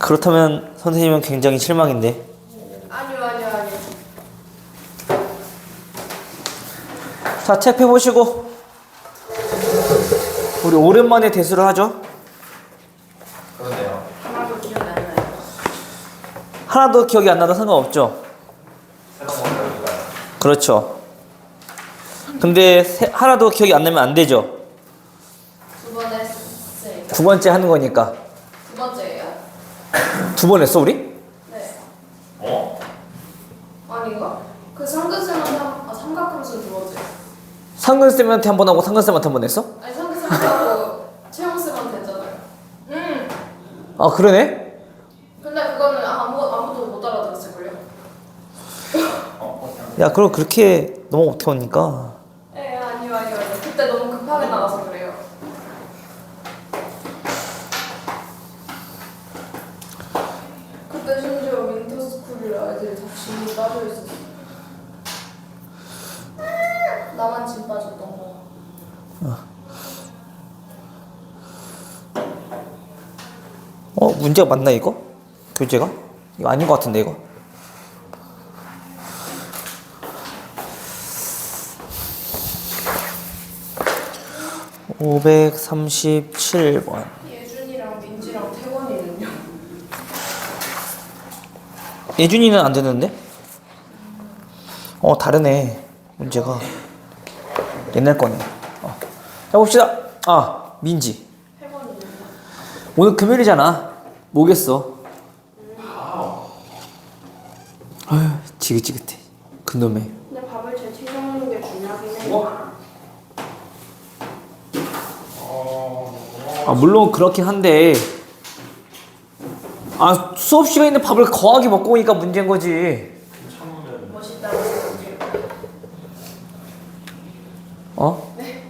그렇다면 선생님은 굉장히 실망인데. 아니요. 자, 책 펴보시고 우리 오랜만에 대수를 하죠. 그러네요. 하나도 기억이 안 나요. 하나도 기억이 안 나도 상관없죠. 새로운 거니까요. 그렇죠. 근데 하나도 기억이 안 나면 안 되죠. 두 번 했어요. 두 번째 하는 거니까. 두 번째예요? 두 번 했어 우리? 네. 어? 아닌가? 그 삼각형한테 삼각함수 두 번째. 상근쌤한테 한 번 하고 상근쌤한테 한 번 했어? 아니 삼각형하고 채영쌤한테 했잖아요. 아 그러네? 근데 그거는 아무도 못 알아들었을걸요? 야 그럼 그렇게 너무 어떻게 합니까? 네, 아니요. 그때 너무 급하게 나가서 그래요. 그때 심지어 윈터스쿨 아이들이 다 짐이 빠져있었어. 나만 짐 빠졌던 거. 문제가 맞나 이거? 교재가? 이거 아닌 것 같은데 이거? (537번) 예준이랑 민지랑 태원이는요? 예준이는 안 되는데? 다르네 문제가. 옛날 거네. 자 봅시다. 민지 태원이는요? 오늘 금요일이잖아. 뭐겠어? 아휴 지긋지긋해 그놈의. 근데 밥을 잘 챙겨먹는 게 중요하긴 해요. 물론 그렇긴 한데 수업 시간에 밥을 거하게 먹고 오니까 문제인 거지. 멋있다고 생각해요. 네.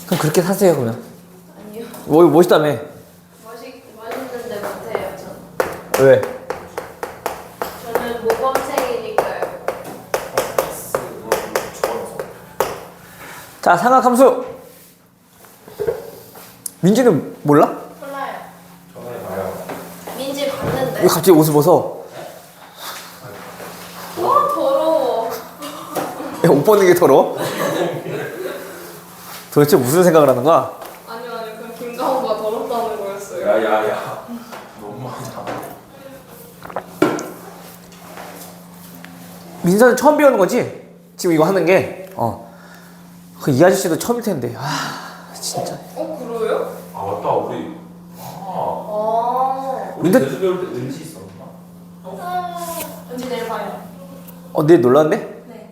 그럼 그렇게 사세요 그러면. 아니요. 멋있다며. 멋있는데 못해요, 전. 왜? 저는 모범생이니까요. 자 삼각함수. 민지는 몰라? 몰라요. 전에 봐요. 민지 봤는데. 왜 갑자기 옷을 벗어? 더러워. 야, 옷 벗는 게 더러워? 도대체 무슨 생각을 하는 거야? 아니요. 그냥 김가호가 더럽다는 거였어요. 야야야. 너무 많아. 민서는 처음 배우는 거지? 지금 이거 하는 게. 이 아저씨도 처음일 텐데. 진짜. 그래요? 맞다 우리. 우리 근데- 대수 배울 때 은지 있었나? 언제 내일 봐요. 내일 놀랐네? 네.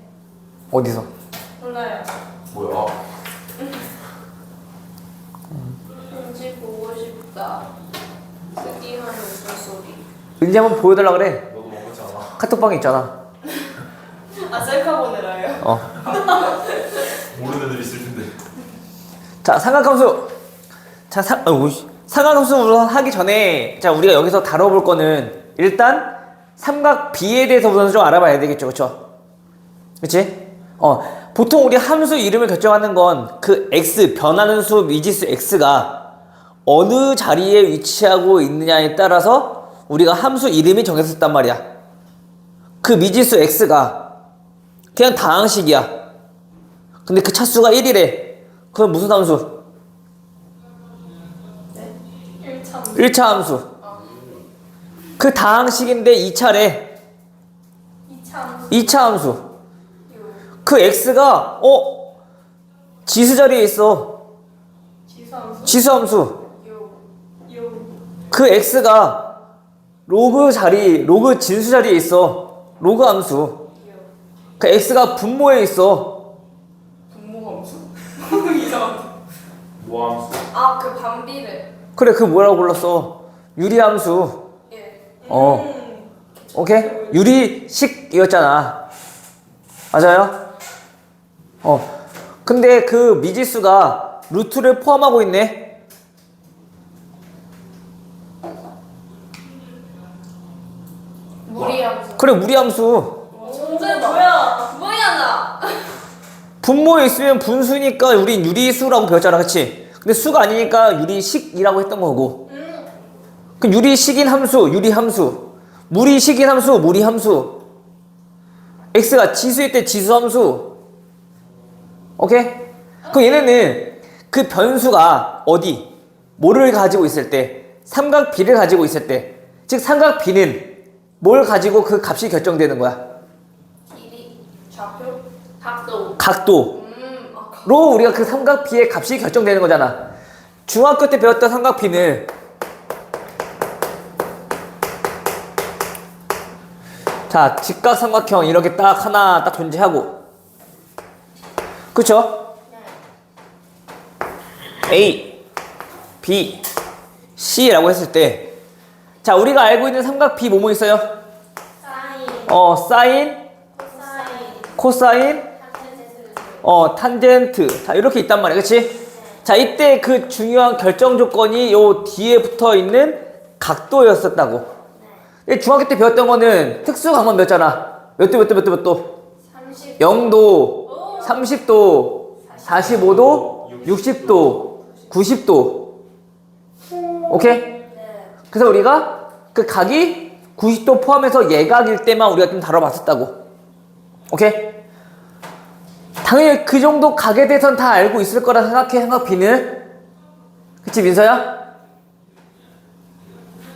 어디서? 몰라요. 뭐야? 은지 보고 싶다. 특이한 웃음소리. 은지 한번 보여달라 그래. 너도 먹었잖아. 카톡방에 있잖아. 셀카 보내라요? 모르는 애들 있을 텐데. 자 삼각함수. 자 삼각함수 하기 전에 자 우리가 여기서 다뤄볼 거는 일단 삼각 B에 대해서 우선 좀 알아봐야 되겠죠, 그렇죠? 그렇지? 보통 우리 함수 이름을 결정하는 건 그 x 변하는 수 미지수 x가 어느 자리에 위치하고 있느냐에 따라서 우리가 함수 이름이 정해졌단 말이야. 그 미지수 x가 그냥 다항식이야. 근데 그 차수가 1이래. 그건 무슨 함수? 네. 1참. 1차 함수. 그 다항식인데 2차래. 2참. 2차 함수. 그 x가 지수 자리에 있어. 지수함수. 지수 함수. 요. 그 x가 로그 진수 자리에 있어. 로그 함수. 그 x가 분모에 있어. 분모함수? 이상한데. 모함수. 그 반비례. 그래, 그 뭐라고 불렀어? 유리함수. 예. 오케이? 유리식이었잖아. 맞아요? 근데 그 미지수가 루트를 포함하고 있네. 무리함수. 그래, 무리함수. 문제 뭐야? 뭐야 나. 분모에 있으면 분수니까 우린 유리수라고 배웠잖아, 그치? 근데 수가 아니니까 유리식이라고 했던 거고. 그 유리식인 함수, 유리함수. 무리식인 함수, 무리함수. x가 지수일 때 지수함수. 오케이? 그럼 얘네는 그 변수가 어디? 뭐를 가지고 있을 때? 삼각 B를 가지고 있을 때. 즉 삼각 B는 뭘 가지고 그 값이 결정되는 거야? 길이, 좌표, 각도. 각도로 아, 우리가 그 삼각 B의 값이 결정되는 거잖아. 중학교 때 배웠던 삼각 B는 자, 직각삼각형 이렇게 딱 하나 딱 존재하고, 그쵸? A, B, C라고 했을 때, 자, 우리가 알고 있는 삼각 B 뭐뭐 있어요? 사인, 사인, 코사인, 코사인, 탄젠트. 탄젠트. 자, 이렇게 있단 말이야, 그치? 자, 이때 그 중요한 결정 조건이 요 뒤에 붙어 있는 각도였었다고. 중학교 때 배웠던 거는 특수각만 배웠잖아. 몇 도, 몇 도, 몇 도, 몇 도? 30. 0도, 30도, 45도, 60도, 90도. 오케이? 네. 그래서 우리가 그 각이 90도 포함해서 예각일 때만 우리가 좀 다뤄봤었다고. 오케이? 당연히 그 정도 각에 대해서는 다 알고 있을 거라 생각해, 삼각 B는. 그치, 민서야?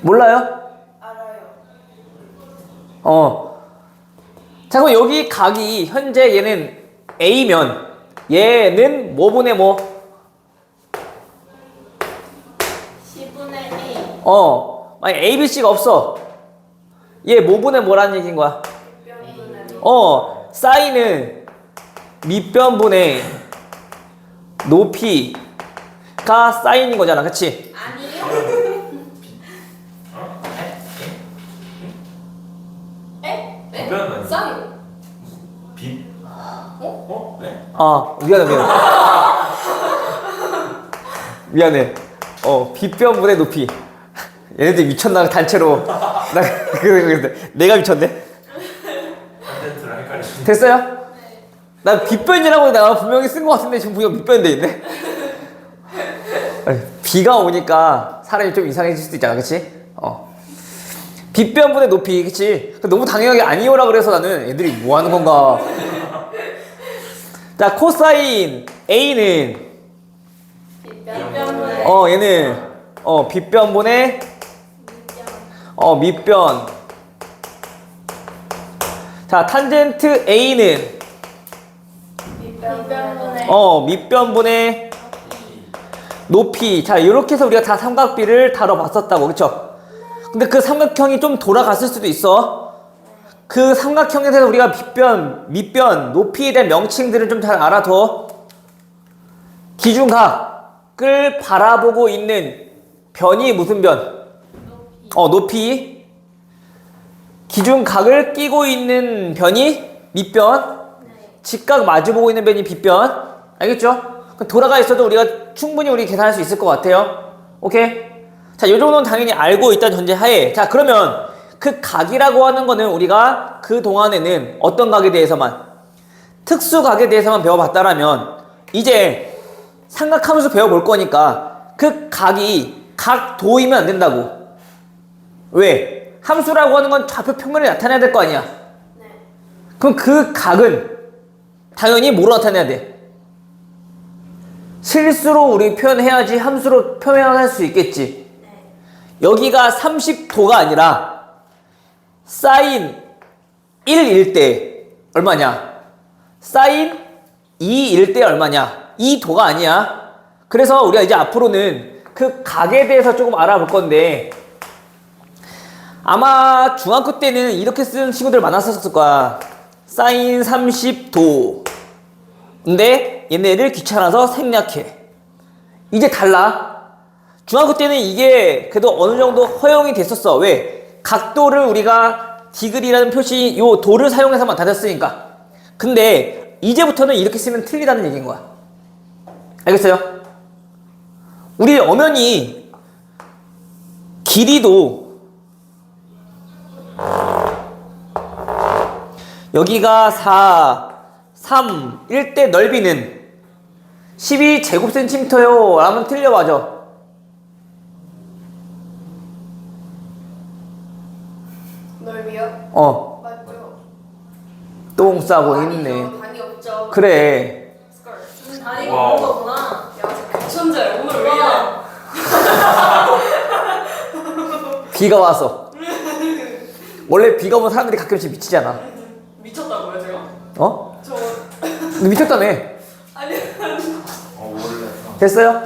몰라요? 자, 그럼 여기 각이 현재 얘는 A면 얘는 뭐분의 뭐? 10분의 A. 만약 ABC가 없어. 얘 뭐분의 뭐라는 얘기인 거야? A분의 B. 사인은 밑변분의 높이가 사인인 거잖아, 그치? 아니요. 에? 답변은 아니야. 사인. 비? 네? 미안해. 미안해. 빗변분의 높이. 얘네들 미쳤나, 단체로. 그래. 내가 미쳤네. 컨텐츠랑 헷갈리시네. 됐어요? 난 빗변이라고 내가 분명히 쓴 것 같은데 지금 보니까 밑변 돼 있네. 아니, 비가 오니까 사람이 좀 이상해질 수도 있잖아, 그치? 빗변분의 높이, 그치? 너무 당연하게 아니오라 그래서 나는 애들이 뭐 하는 건가. 자, 코사인 A는 빗변분의 얘는 빗변분의 밑변. 자, 탄젠트 A는 빗변분의 밑변분의 높이. 자, 이렇게 해서 우리가 다 삼각비를 다뤄봤었다고, 그쵸? 근데 그 삼각형이 좀 돌아갔을 수도 있어. 그 삼각형에 대해서 우리가 빗변, 밑변, 높이에 대한 명칭들을 좀 잘 알아둬. 기준각을 바라보고 있는 변이 무슨 변? 높이. 기준각을 끼고 있는 변이 밑변. 직각 마주보고 있는 변이 빗변. 알겠죠? 그럼 돌아가 있어도 우리가 충분히 우리 계산할 수 있을 것 같아요. 오케이? 자, 요 정도는 당연히 알고 있다는 전제 하에. 자, 그러면 그 각이라고 하는 거는 우리가 그 동안에는 어떤 각에 대해서만, 특수각에 대해서만 배워봤다라면 이제 삼각함수 배워볼 거니까 그 각이 각도이면 안 된다고. 왜? 함수라고 하는 건 좌표 평면을 나타내야 될 거 아니야. 그럼 그 각은 당연히 뭐로 나타내야 돼? 실수로 우리 표현해야지 함수로 표현할 수 있겠지. 여기가 30도가 아니라 사인 1일 때 얼마냐? 사인 2일 때 얼마냐? 2도가 아니야. 그래서 우리가 이제 앞으로는 그 각에 대해서 조금 알아볼 건데, 아마 중학교 때는 이렇게 쓰는 친구들 많았었을 거야. 사인 30도. 근데 얘네를 귀찮아서 생략해. 이제 달라. 중학교 때는 이게 그래도 어느 정도 허용이 됐었어. 왜? 각도를 우리가 디그리라는 표시 요 도를 사용해서만 다녔으니까. 근데 이제부터는 이렇게 쓰면 틀리다는 얘기인 거야. 알겠어요? 우리 엄연히 길이도 여기가 3. 1대 넓이는 12제곱센티미터요. 라면 틀려, 맞아. 넓이요? 어, 맞죠? 똥 싸고 아니죠. 있네. 단위 없죠. 그래. 단위가 와우. 없는 거구나. 야, 진짜 천재. 오늘 왜 이래? 비가 와서. 원래 비가 오면 사람들이 가끔씩 미치잖아. 미쳤다고요, 제가? 어? 저 너 미쳤다며. 아니 원래. 됐어요?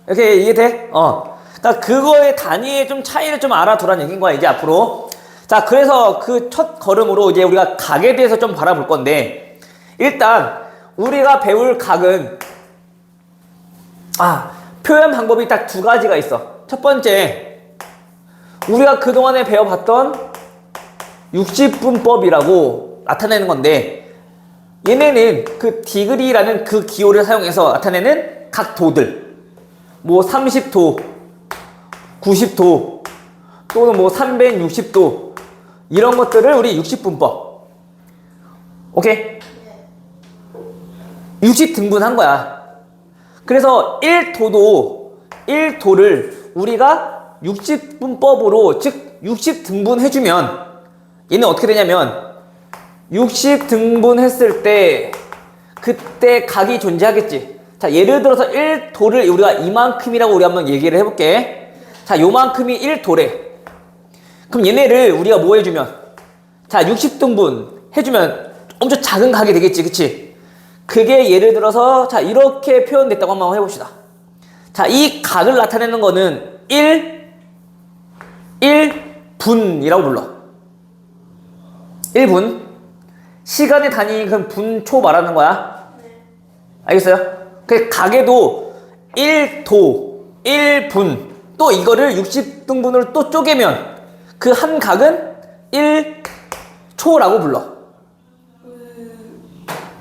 이렇게 이해돼? 그러니까 그거의 단위의 좀 차이를 좀 알아두라는 얘기인 거야, 이제 앞으로. 자, 그래서 그 첫 걸음으로 이제 우리가 각에 대해서 좀 바라볼 건데, 일단, 우리가 배울 각은, 표현 방법이 딱 두 가지가 있어. 첫 번째, 우리가 그동안에 배워봤던 60분법이라고 나타내는 건데, 얘네는 그 디그리라는 그 기호를 사용해서 나타내는 각도들, 뭐 30도, 90도, 또는 뭐 360도, 이런 것들을 우리 60분법. 오케이? 60등분한 거야. 그래서 1도를 우리가 60분법으로, 즉 60등분 해주면 얘는 어떻게 되냐면 60등분 했을 때 그때 각이 존재하겠지. 자, 예를 들어서 1도를 우리가 이만큼이라고 우리 한번 얘기를 해볼게. 자, 요만큼이 1도래. 그럼 얘네를 우리가 뭐 해주면, 자, 60등분 해주면 엄청 작은 각이 되겠지, 그치? 그게 예를 들어서, 자, 이렇게 표현됐다고 한번 해봅시다. 자, 이 각을 나타내는 거는 1분이라고 불러. 1분. 시간의 단위, 그럼 분초 말하는 거야. 알겠어요? 그 각에도 1도, 1분, 또 이거를 60등분으로 또 쪼개면 그 한 각은 1초라고 불러.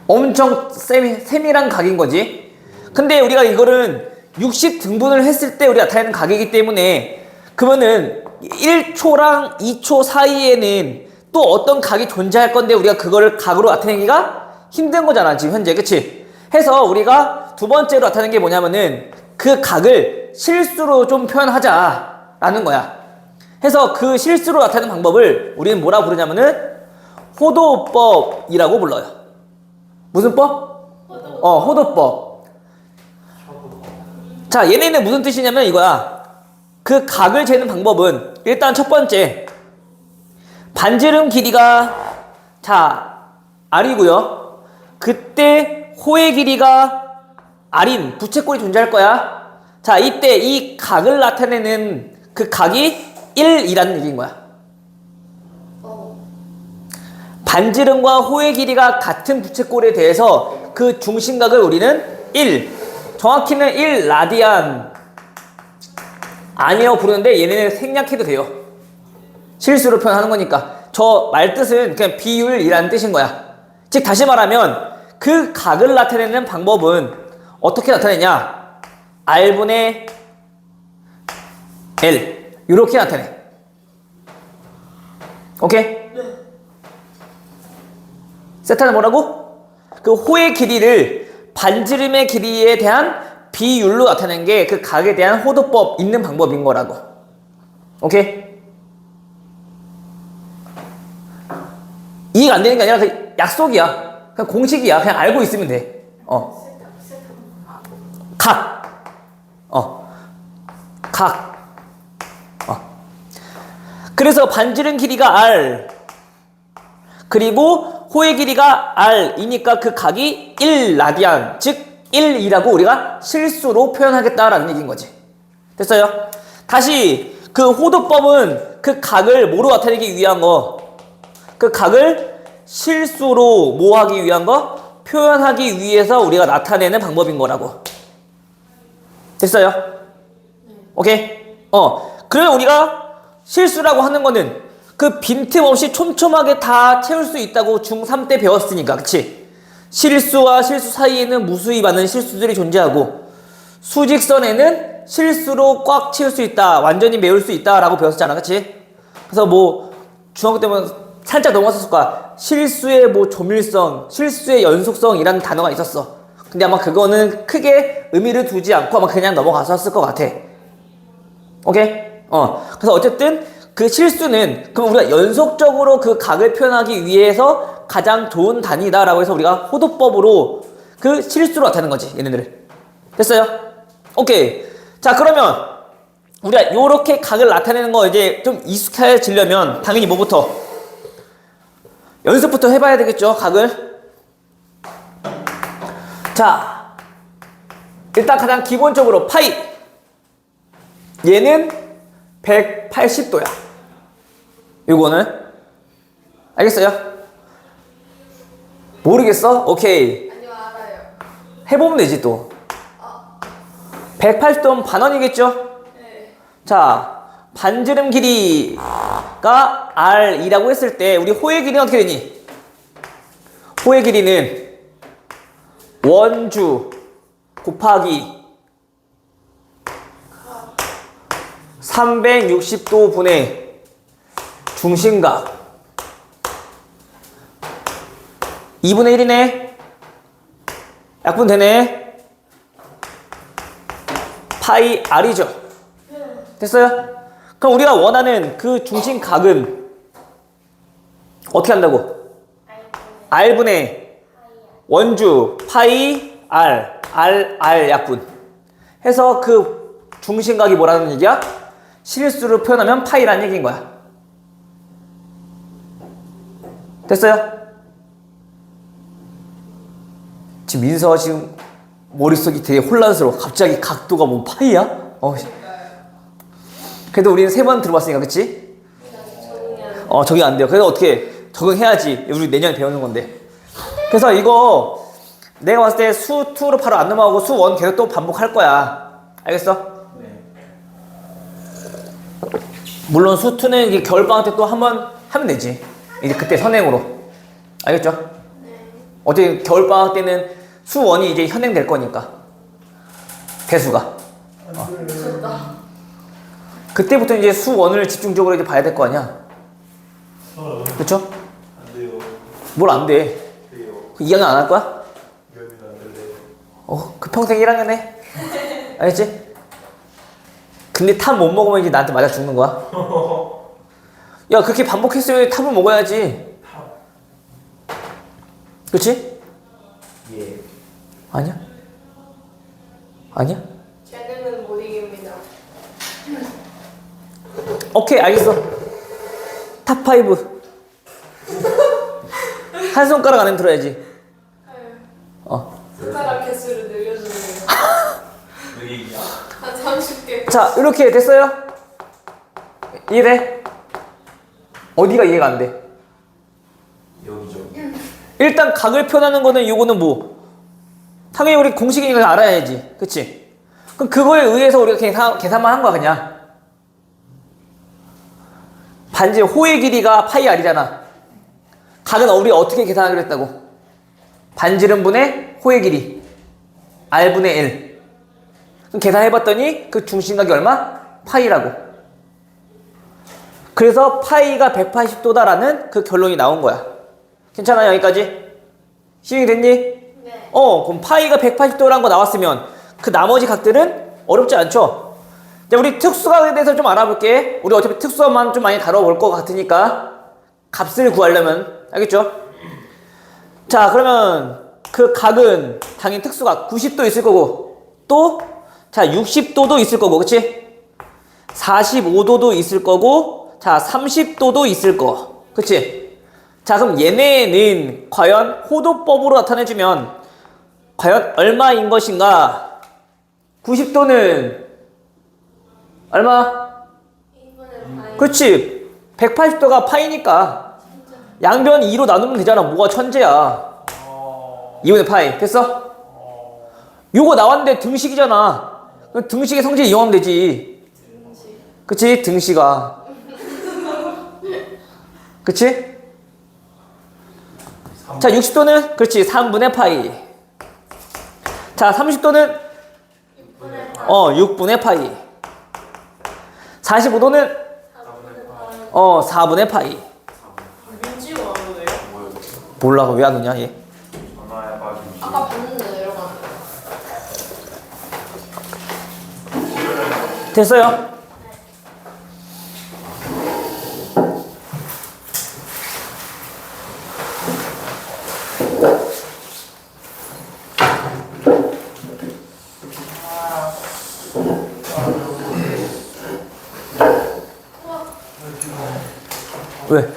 엄청 세밀한 각인 거지. 근데 우리가 이거는 60등분을 했을 때 우리가 나타내는 각이기 때문에, 그러면은 1초랑 2초 사이에는 또 어떤 각이 존재할 건데 우리가 그거를 각으로 나타내기가 힘든 거잖아, 지금 현재. 그치? 해서 우리가 두 번째로 나타내는 게 뭐냐면은 그 각을 실수로 좀 표현하자라는 거야. 해서 그 실수로 나타내는 방법을 우리는 뭐라 부르냐면은 호도법이라고 불러요. 무슨 법? 호도법. 자, 얘네는 무슨 뜻이냐면 이거야. 그 각을 재는 방법은 일단 첫 번째, 반지름 길이가, 자, R이고요. 그때 호의 길이가 R인 부채꼴이 존재할 거야. 자, 이때 이 각을 나타내는 그 각이 1이라는 얘기인 거야. 반지름과 호의 길이가 같은 부채꼴에 대해서 그 중심각을 우리는 1, 정확히는 1라디안 아니라고 부르는데 얘네는 생략해도 돼요. 실수로 표현하는 거니까. 저 말뜻은 그냥 비율이라는 뜻인 거야. 즉 다시 말하면 그 각을 나타내는 방법은 어떻게 나타내냐, R분의 L 이렇게 나타내. 오케이? 세타는 뭐라고? 그 호의 길이를 반지름의 길이에 대한 비율로 나타내는 게 그 각에 대한 호도법 있는 방법인 거라고. 오케이? 이해가 안 되는 게 아니라 그 약속이야. 그냥 공식이야. 그냥 알고 있으면 돼. 각. 각. 그래서 반지름 길이가 R, 그리고 호의 길이가 R이니까 그 각이 1라디안, 즉 1이라고 우리가 실수로 표현하겠다라는 얘기인 거지. 됐어요? 다시 그 호도법은 그 각을 뭐로 나타내기 위한 거, 그 각을 실수로 뭐 하기 위한 거? 표현하기 위해서 우리가 나타내는 방법인 거라고. 됐어요? 오케이? 그러면 우리가 실수라고 하는 거는 그 빈틈없이 촘촘하게 다 채울 수 있다고 중3 때 배웠으니까, 그치? 실수와 실수 사이에는 무수히 많은 실수들이 존재하고 수직선에는 실수로 꽉 채울 수 있다, 완전히 메울 수 있다 라고 배웠잖아, 그치? 그래서 뭐 중학교 때면 살짝 넘어갔을 거야. 실수의 뭐 조밀성, 실수의 연속성이라는 단어가 있었어. 근데 아마 그거는 크게 의미를 두지 않고 아마 그냥 넘어갔었을 것 같아. 오케이? 그래서 어쨌든 그 실수는 그럼 우리가 연속적으로 그 각을 표현하기 위해서 가장 좋은 단위다라고 해서 우리가 호도법으로 그 실수로 나타내는 거지, 얘네들을. 됐어요? 오케이. 자, 그러면 우리가 요렇게 각을 나타내는 거 이제 좀 익숙해지려면 당연히 뭐부터? 연습부터 해봐야 되겠죠, 각을. 자, 일단 가장 기본적으로 파이. 얘는 180도야. 요거는. 알겠어요? 모르겠어? 오케이. 아니요, 알아요. 해보면 되지 또. 180도면 반원이겠죠? 네. 자, 반지름 길이가 R이라고 했을 때 우리 호의 길이는 어떻게 되니? 호의 길이는 원주 곱하기 360도 분의 중심각 2분의 1이네. 약분 되네. 파이 R이죠. 됐어요? 그럼 우리가 원하는 그 중심각은 어떻게 한다고? R분의 원주 파이 R 약분 해서 그 중심각이 뭐라는 얘기야? 실수로 표현하면 파이라는 얘기인 거야. 됐어요? 지금 민서 지금 머릿속이 되게 혼란스러워. 갑자기 각도가 뭐 파이야? 그래도 우리는 3번 들어봤으니까, 그치? 적용 안 돼요. 그래서 어떻게 적응해야지. 우리 내년에 배우는 건데. 그래서 이거 내가 봤을 때 수2로 바로 안 넘어가고 수1 계속 또 반복할 거야. 알겠어? 네. 물론 수2는 이제 겨울방학 때 또 한 번 하면 되지. 이제 그때 선행으로. 알겠죠? 어차피 겨울방학 때는 수1이 이제 현행될 거니까. 대수가. 미쳤다. 그때부터 이제 수1을 집중적으로 이제 봐야 될 거 아니야. 그쵸? 안 돼요. 뭘 안 돼. 돼요. 2학년 안 할 거야? 이러면 안 될래요. 그 평생 1학년 해. 알겠지? 근데 탑 못 먹으면 이제 나한테 맞아 죽는 거야. 야, 그렇게 반복했으면 탑을 먹어야지. 그치? 예. 아니야? 아니야? 쟤네는 못 이깁니다. 오케이, 알겠어. 탑5. 한 손가락 안에 들어야지. 손가락 개수를 늘려주는 그 얘기야. 한 30개. 자, 이렇게 됐어요? 이해돼? 어디가 이해가 안 돼? 여기죠. 일단 각을 표현하는 거는 요거는 뭐? 당연히 우리 공식이니까 알아야지. 그치? 그럼 그거에 의해서 우리가 계산만 한 거야, 그냥. 반지 호의 길이가 파이 R이잖아. 각은 우리가 어떻게 계산하기로 했다고? 반지름분의 호의 길이 R분의 L. 그럼 계산해봤더니 그 중심각이 얼마? 파이라고. 그래서 파이가 180도다라는 그 결론이 나온 거야. 괜찮아, 여기까지? 시행이 됐니? 네. 그럼 파이가 180도라는 거 나왔으면 그 나머지 각들은 어렵지 않죠? 자, 우리 특수각에 대해서 좀 알아볼게. 우리 어차피 특수각만 좀 많이 다뤄볼 것 같으니까 값을 구하려면. 알겠죠? 자, 그러면 그 각은 당연히 특수각 90도 있을 거고 또 자 60도도 있을 거고, 그치? 45도도 있을 거고 자 30도도 있을 거, 그치? 자, 그럼 얘네는 과연 호도법으로 나타내주면 과연 얼마인 것인가? 90도는 얼마? 2분의 파이. 그렇지. 180도가 파이니까 양변 2로 나누면 되잖아. 뭐가 천재야. 2분의 파이. 됐어? 요거 나왔는데 등식이잖아. 그럼 등식의 성질 이용하면 되지. 그치? 등식아. 그치? 자, 60도는 그렇지. 3분의 파이. 자, 30도는 6분의 파이. 6분의 파이. 45도는 4분의 파이. 4분의 파이. 민주 몰라, 왜 안 오냐, 얘? 전화해 봐주지. 아까 봤는데 내려가는 거. 됐어요? 왜?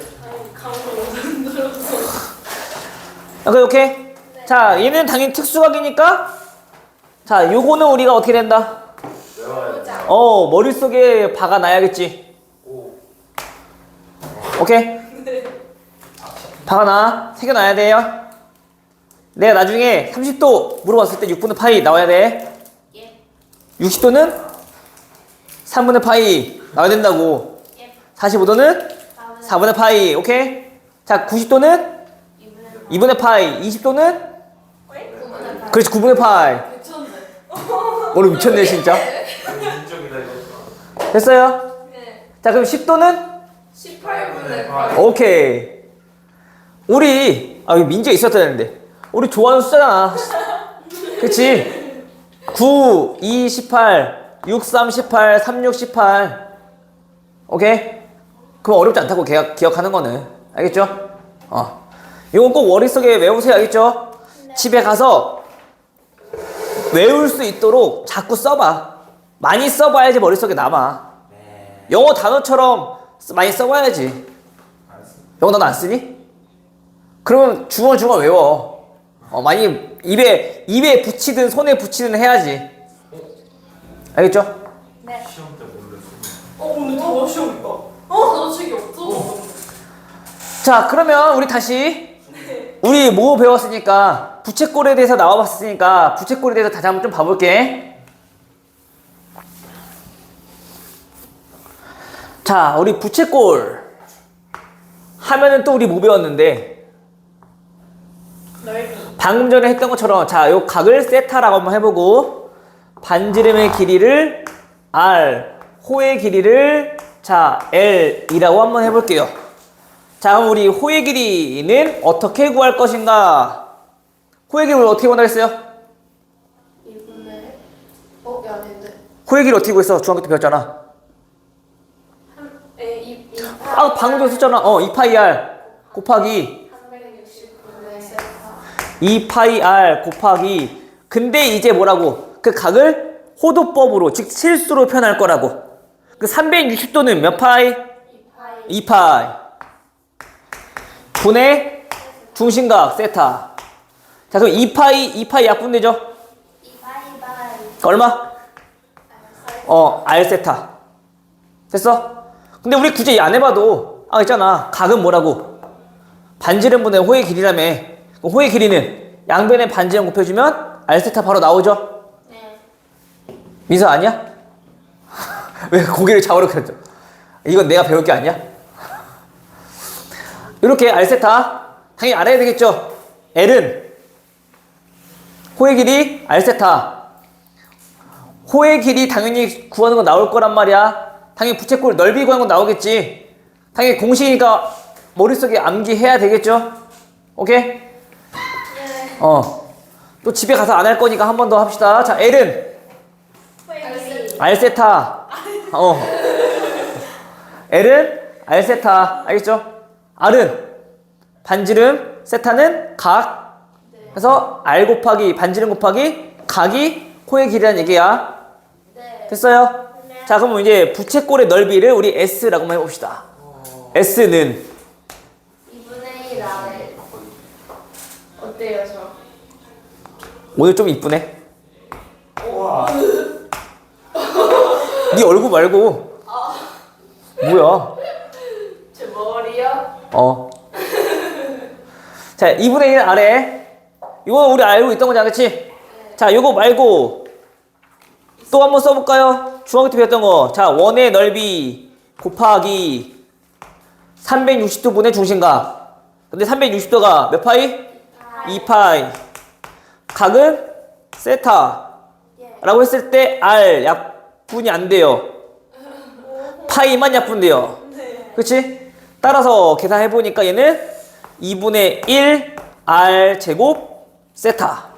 오케이. 자, 얘는 당연히 특수각이니까 자, 요거는 우리가 어떻게 된다? 머릿속에 박아놔야겠지. 오케이? 박아놔. 새겨놔야 돼요. 내가 나중에 30도 물어봤을 때 6분의 파이 나와야 돼. 60도는 3분의 파이 나와야 된다고. 45도는 4분의 파이. 오케이? 자, 90도는 2분의 파이. 20도는 그렇지, 9분의 파이. 머리 미쳤네 진짜. 인정이다 이거. 됐어요? 네. 자, 그럼 10도는 18분의 8. 오케이. 우리 여기 민지가 있었어야 되는데 우리 좋아하는 숫자잖아. 그치? 9, 2, 18, 6, 3, 18, 3, 6, 18. 오케이? 그럼 어렵지 않다고 기억하는 거는. 알겠죠? 이건 꼭 머릿속에 외우세요. 알겠죠? 집에 가서 외울 수 있도록 자꾸 써봐. 많이 써봐야지 머릿속에 남아. 영어 단어처럼 많이 써봐야지. 영어 단어 안 쓰니? 그러면 중얼중얼 외워. 많이 입에 붙이든 손에 붙이든 해야지. 알겠죠? 시험 때 몰랐어. 오늘 더 시험이다. 너 책이 없어. 자, 그러면 우리 다시 우리 뭐 배웠으니까 부채꼴에 대해서 나와봤으니까 부채꼴에 대해서 다시 한번 좀 봐볼게. 자, 우리 부채꼴 하면은 또 우리 뭐 배웠는데 넓이. 방금 전에 했던 것처럼 자, 요 각을 세타라고 한번 해보고 반지름의 길이를 R, 호의 길이를 자 L이라고 한번 해볼게요. 자, 그럼 우리 호의 길이는 어떻게 구할 것인가? 호의 길이를 어떻게 구한다 했어요? 2분의 아닌데. 호의 길이 어떻게 구했어? 중학교 때 배웠잖아. 방금도 썼잖아. 2파이 R 곱하기 360분의 세타. 2파이 R 곱하기. 근데 이제 뭐라고? 그 각을 호도법으로 즉 실수로 표현할 거라고. 그 360도는 몇 파이? 2파이 분의 중심각 세타. 자, 그럼 2파이 약분되죠? 2파이 바이. 얼마? R 세타. 됐어? 근데 우리 굳이 안 해봐도 있잖아. 각은 뭐라고? 반지름분의 호의 길이라며. 그럼 호의 길이는 양변의 반지름 곱해주면 R 세타 바로 나오죠? 네. 민서 아니야? 왜 고개를 좌우로 켰죠? 이건 내가 배울 게 아니야? 이렇게 R 세타 당연히 알아야 되겠죠? L은 호의 길이 R 세타. 호의 길이 당연히 구하는 거 나올 거란 말이야. 당연히 부채꼴 넓이 구하는 거 나오겠지. 당연히 공식이니까 머릿속에 암기해야 되겠죠? 오케이? 네. 또 집에 가서 안 할 거니까 한 번 더 합시다. 자, L은 호의 R 세타. L은 R 세타. 알겠죠? R은 반지름, 세타는 각. 그래서 R 곱하기 반지름 곱하기 각이 호의 길이라는 얘기야. 네. 됐어요? 자, 그럼 이제 부채꼴의 넓이를 우리 S라고 한번 해봅시다. S는 2분의 1 아래. 어때요, 저? 오늘 좀 이쁘네. 우와. 네 얼굴 말고. 뭐야? 제 머리요? 자, 2분의 1 아래. 이거 우리 알고 있던 거잖아, 그치? 자, 이거 말고 또 한번 써볼까요? 중학교 때 배웠던 거. 자, 원의 넓이 곱하기 360도 분의 중심각. 근데 360도가 몇 파이? 2파이. 각은 세타. 라고 했을 때 R 약분이 안 돼요. 파이만 약분돼요. 그치? 따라서 계산해보니까 얘는 2분의 1 R 제곱 세타.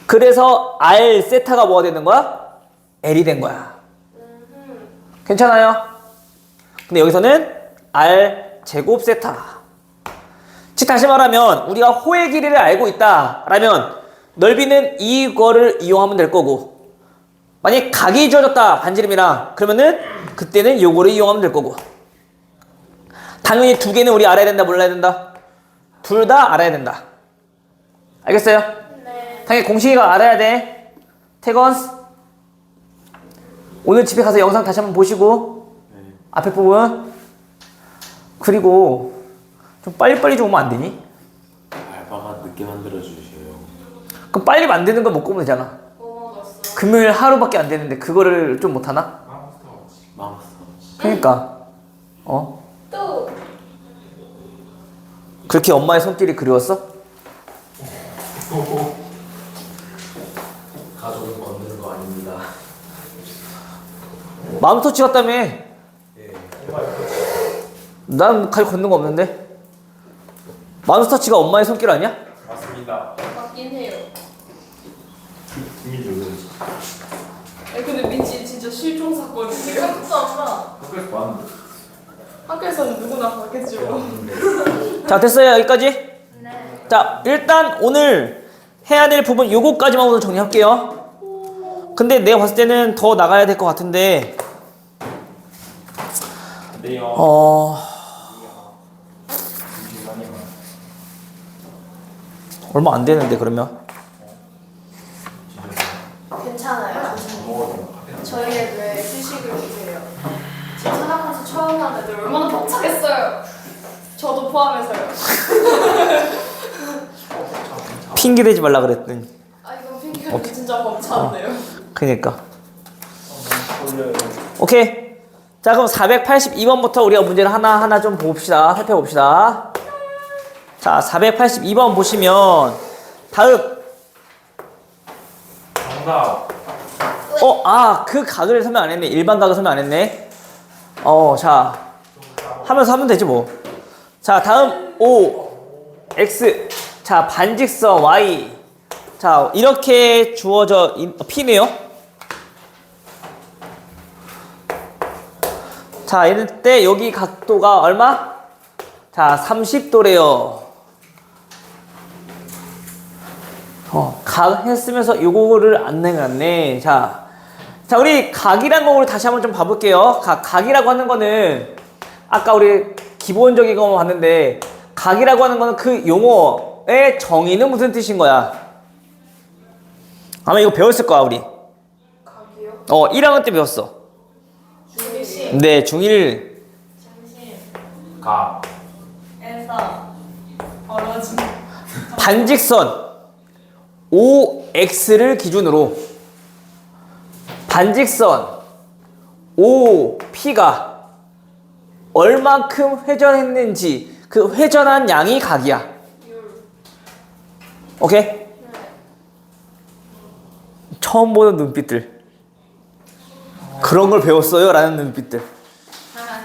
그래서 R 세타가 뭐가 되는 거야? L이 된 거야. 괜찮아요? 근데 여기서는 R 제곱 세타. 즉 다시 말하면 우리가 호의 길이를 알고 있다라면 넓이는 이거를 이용하면 될 거고, 만약 각이 주어졌다 반지름이랑 그러면은 그때는 요거를 이용하면 될 거고. 당연히 두 개는 우리 알아야 된다 몰라야 된다? 둘 다 알아야 된다. 알겠어요? 네. 당연히 공식이가 알아야 돼. 태건스 오늘 집에 가서 영상 다시 한번 보시고 앞에 부분, 그리고 좀 빨리빨리 좀 오면 안 되니? 알바가 늦게 만들어 주세요. 그럼 빨리 만드는 거 못 보면 되잖아. 뭐 먹었어? 금요일 하루밖에 안 되는데 그거를 좀 못하나? 망했어. 그러니까 또 그렇게 엄마의 손길이 그리웠어? 가족은 건드는 거 아닙니다. 맘스터치 같다며. 예. 난 갈 걷는 거 없는데. 맘스터치가 엄마의 손길 아니야? 맞습니다. 맞긴 해요. 이미 누구지? 근데 민지 진짜 실종 사건이에요. 진짜 엄마. 학교에서 봤는데. 학교에서는 누구나 봤겠죠. 자, 됐어요. 여기까지. 네. 자, 일단 오늘 해야 될 부분 요거까지만 오늘 정리할게요. 근데 내가 봤을 때는 더 나가야 될 것 같은데 네요. 잠시만요. 얼마 안 되는데 그러면 괜찮아요. 저희에게 왜 휴식을 주세요? 지금 생각하면서 처음 한 애들 얼마나 벅차겠어요. 저도 포함해서요. 핑계 대지 말라 그랬더니. 이건 핑계가 진짜 벅차는데요. 그니까. 오케이. 자, 그럼 482번부터 우리가 문제를 하나하나 좀 봅시다. 살펴봅시다. 자, 482번 보시면 다음. 정답. 그 각을 설명 안 했네. 일반 각을 설명 안 했네. 자, 하면서 하면 되지 뭐. 자, 다음 O, X. 자, 반직선 Y. 자, 이렇게 주어져 P네요. 자, 이럴 때 여기 각도가 얼마? 자, 30도래요. 각 했으면서 요거를 안 내놨네. 자, 우리 각이란 거 우리 다시 한번 좀 봐볼게요. 각이라고 하는 거는 아까 우리 기본적인 거 봤는데, 각이라고 하는 거는 그 용어의 정의는 무슨 뜻인 거야? 아마 이거 배웠을 거야, 우리. 각이요? 1학년 때 배웠어. 중심. 네, 중1. 중심. 가. 에서 벌어진. 반직선 OX를 기준으로 반직선 OP가 얼만큼 회전했는지 그 회전한 양이 각이야. 오케이? 처음 보는 눈빛들. 그런 걸 배웠어요? 라는 눈빛들.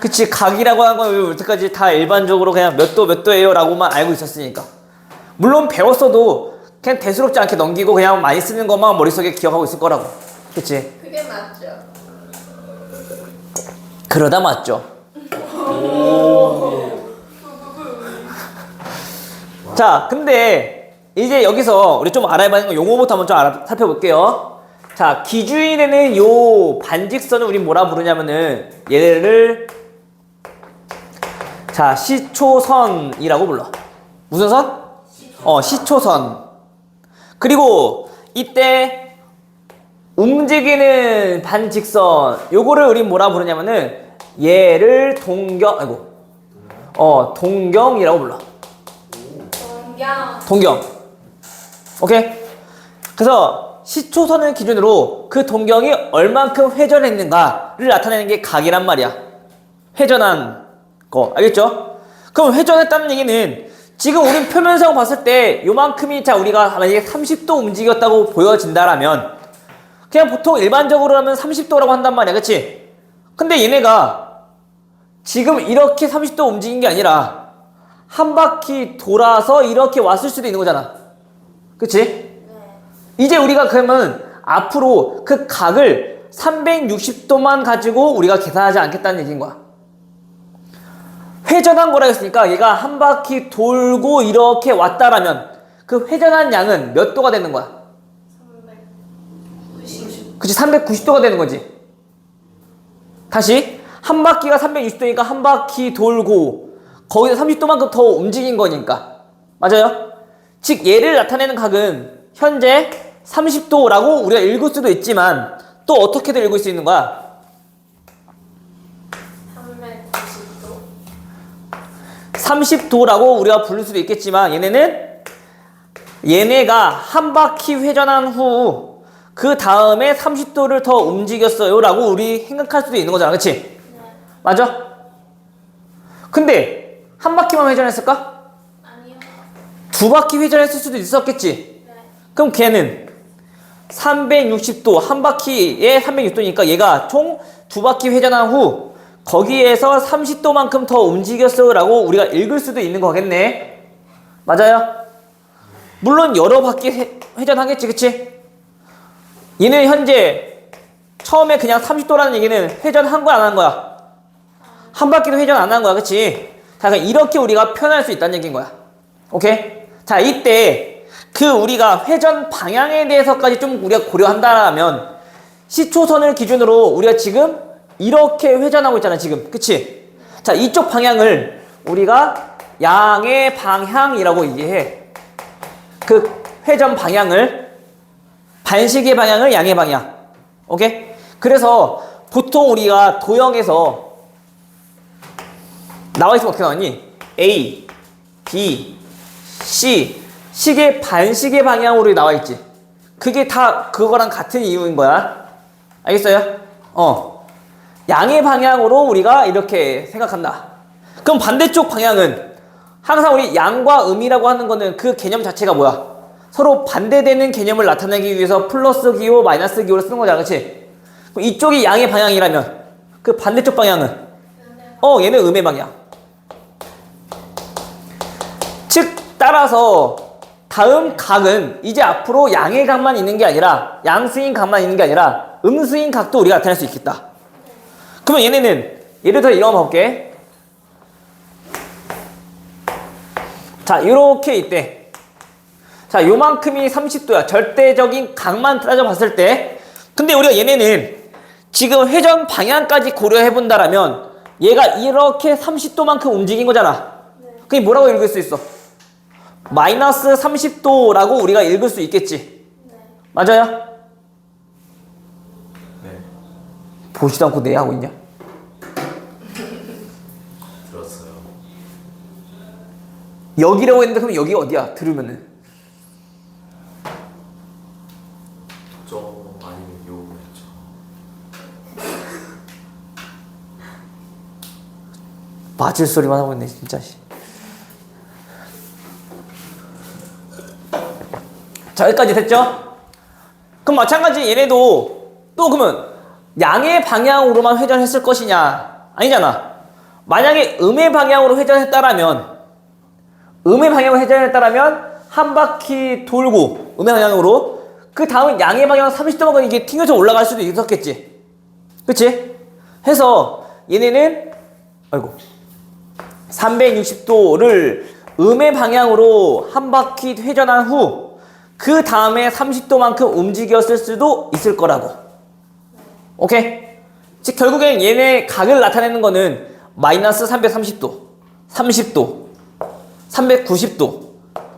그치, 각이라고 하는 건 여태까지 다 일반적으로 그냥 몇 도예요? 라고만 알고 있었으니까. 물론 배웠어도 그냥 대수롭지 않게 넘기고 그냥 많이 쓰는 것만 머릿속에 기억하고 있을 거라고. 그치? 그게 맞죠. 그러다 맞죠. 자, 근데 이제 여기서 우리 좀 알아야 하는 거 용어부터 한번 좀 살펴볼게요. 자, 기준에는 요 반직선을 우리 뭐라 부르냐면은 얘를 자, 시초선이라고 불러. 무슨 선? 시초선. 그리고 이때 움직이는 반직선 요거를 우리 뭐라 부르냐면은 얘를 동경이라고 불러. 동경. 오케이? 그래서 시초선을 기준으로 그 동경이 얼만큼 회전했는가를 나타내는 게 각이란 말이야. 회전한 거. 알겠죠? 그럼 회전했다는 얘기는 지금 우린 표면상 봤을 때 요만큼이 우리가 만약에 30도 움직였다고 보여진다라면 그냥 보통 일반적으로 하면 30도라고 한단 말이야. 그치? 근데 얘네가 지금 이렇게 30도 움직인 게 아니라 한 바퀴 돌아서 이렇게 왔을 수도 있는 거잖아. 그치? 네. 이제 우리가 그러면 앞으로 그 각을 360도만 가지고 우리가 계산하지 않겠다는 얘기인 거야. 회전한 거라 했으니까 얘가 한 바퀴 돌고 이렇게 왔다라면 그 회전한 양은 몇 도가 되는 거야? 390. 그치, 390도가 되는 거지. 다시 한 바퀴가 360도니까 한 바퀴 돌고 거기서 30도만큼 더 움직인 거니까. 맞아요? 즉 얘를 나타내는 각은 현재 30도라고 우리가 읽을 수도 있지만 또 어떻게도 읽을 수 있는 거야? 390도. 30도라고 우리가 부를 수도 있겠지만 얘네가 한 바퀴 회전한 후 그 다음에 30도를 더 움직였어요 라고 우리 생각할 수도 있는 거잖아. 그치? 네. 맞아? 근데 한 바퀴만 회전했을까? 아니요. 두 바퀴 회전했을 수도 있었겠지. 네. 그럼 걔는 360도, 한 바퀴에 360도니까 얘가 총 두 바퀴 회전한 후 거기에서 30도만큼 더 움직였어 라고 우리가 읽을 수도 있는 거겠네. 맞아요? 물론 여러 바퀴 회전하겠지. 그치? 얘는 현재 처음에 그냥 30도라는 얘기는 회전한 거야 안 한 거야? 한 바퀴도 회전 안 한 거야. 그치? 자, 그럼 이렇게 우리가 표현할 수 있다는 얘기인 거야. 오케이? 자, 이때 그 우리가 회전 방향에 대해서까지 좀 우리가 고려한다면 시초선을 기준으로 우리가 지금 이렇게 회전하고 있잖아. 지금. 그치? 자, 이쪽 방향을 우리가 양의 방향이라고 얘기해. 그 회전 방향을 반시계 방향을 양의 방향. 오케이? 그래서 보통 우리가 도형에서 나와 있으면 어떻게 나왔니? A, B, C 시계 반시계 방향으로 나와 있지. 그게 다 그거랑 같은 이유인 거야. 알겠어요? 양의 방향으로 우리가 이렇게 생각한다. 그럼 반대쪽 방향은 항상 우리 양과 음이라고 하는 거는 그 개념 자체가 뭐야? 서로 반대되는 개념을 나타내기 위해서 플러스 기호, 마이너스 기호를 쓰는 거잖아. 그치? 그럼 이쪽이 양의 방향이라면 그 반대쪽 방향은 얘는 음의 방향. 즉 따라서 다음 각은 이제 앞으로 양의 각만 있는 게 아니라 양수인 각만 있는 게 아니라 음수인 각도 우리가 나타낼 수 있겠다. 그러면 얘네는 예를 들어 이거 한번 볼게. 자, 이렇게 있대. 자, 요만큼이 30도야. 절대적인 각만 따져봤을 때. 근데 우리가 얘네는 지금 회전 방향까지 고려해 본다라면 얘가 이렇게 30도만큼 움직인 거잖아. 그게 뭐라고 읽을 수 있어? 마이너스 30도라고 우리가 읽을 수 있겠지. 네. 맞아요? 네. 보지도 않고 네 하고 있냐? 들었어요. 여기라고 했는데 그럼 여기 어디야? 들으면은 좀 아니면 요거였죠. 맞을 소리만 하고 있네 진짜. 자, 여기까지 됐죠? 그럼 마찬가지 얘네도 또 그러면 양의 방향으로만 회전했을 것이냐? 아니잖아. 만약에 음의 방향으로 회전했다라면 한 바퀴 돌고 음의 방향으로 그 다음 양의 방향 30도만 이게 튕겨서 올라갈 수도 있었겠지. 그치? 해서 얘네는 360도를 음의 방향으로 한 바퀴 회전한 후 그 다음에 30도만큼 움직였을 수도 있을 거라고. 오케이? 즉 결국엔 얘네 각을 나타내는 거는 마이너스 330도, 30도, 390도,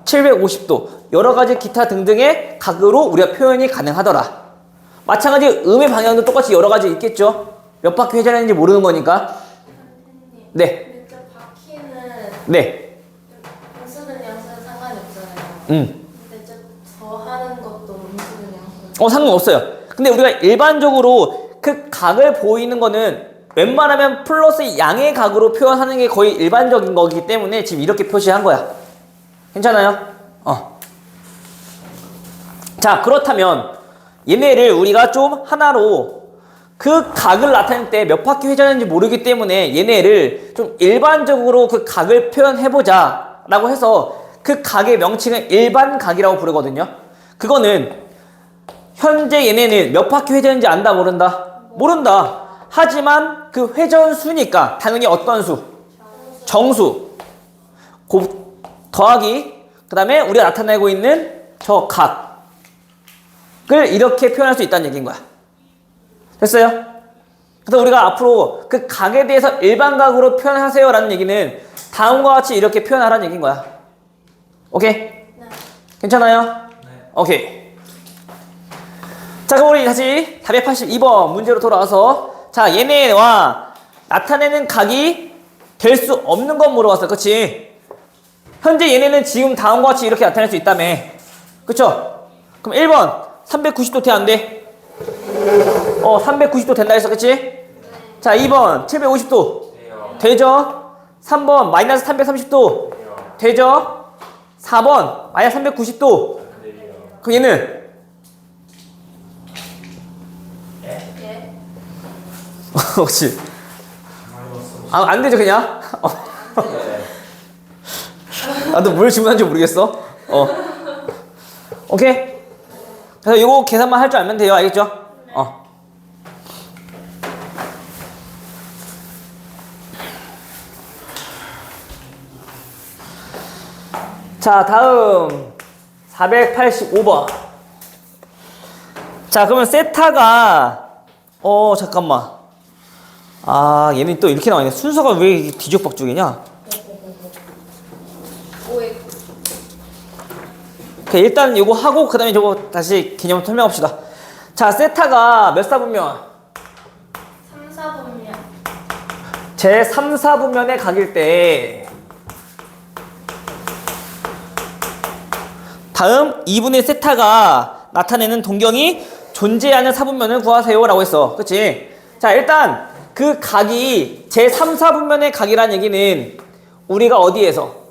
750도 여러 가지 기타 등등의 각으로 우리가 표현이 가능하더라. 마찬가지 음의 방향도 똑같이 여러 가지 있겠죠? 몇 바퀴 회전했는지 모르는 거니까. 선생님. 네. 근데 저 바퀴는 네. 음수는 양수는 상관이 없잖아요. 근데 저 하는 것도 음수는 양수는. 상관없어요. 근데 우리가 일반적으로 그 각을 보이는 거는 웬만하면 플러스 양의 각으로 표현하는 게 거의 일반적인 거기 때문에 지금 이렇게 표시한 거야. 괜찮아요? 자, 그렇다면 얘네를 우리가 좀 하나로 그 각을 나타낼 때 몇 바퀴 회전하는지 모르기 때문에 얘네를 좀 일반적으로 그 각을 표현해보자 라고 해서 그 각의 명칭은 일반각이라고 부르거든요. 그거는 현재 얘네는 몇 바퀴 회전인지 안다 모른다? 모른다. 하지만 그 회전수니까 당연히 어떤 수? 정수 더하기 그 다음에 우리가 나타내고 있는 저 각을 이렇게 표현할 수 있다는 얘기인 거야. 됐어요? 그래서 우리가 앞으로 그 각에 대해서 일반각으로 표현하세요 라는 얘기는 다음과 같이 이렇게 표현하라는 얘기인 거야. 오케이? 네. 괜찮아요? 네. 오케이. 자, 그럼 우리 다시 482번 문제로 돌아와서 자, 얘네와 나타내는 각이 될 수 없는 건 물어봤어. 그치? 현재 얘네는 지금 다음과 같이 이렇게 나타낼 수 있다며. 그쵸? 그럼 1번 390도 돼? 안 돼? 390도 된다 했어. 그치? 자, 2번 750도 돼요. 되죠? 3번 마이너스 330도 돼요. 되죠? 4번 마이너스 390도 안 돼요. 그럼 얘는 예. 혹시 안 되죠 그냥? 네. 나도 뭘 질문한지 모르겠어. 오케이. 그래서 이거 계산만 할 줄 알면 돼요. 알겠죠? 자, 다음 485번. 자, 그러면 세타가 잠깐만. 얘는 또 이렇게 나와 있네. 순서가 왜 이렇게 뒤죽박죽이냐? 오해. 일단 이거 하고 그 다음에 저거 다시 개념 설명합시다. 자, 세타가 몇 사분면? 3, 4분면. 제 3, 4분면의 각일 때 다음 2분의 세타가 나타내는 동경이 존재하는 사분면을 구하세요 라고 했어. 그치? 자, 일단 그 각이 제 3, 4분면의 각이라는 얘기는 우리가 어디에서?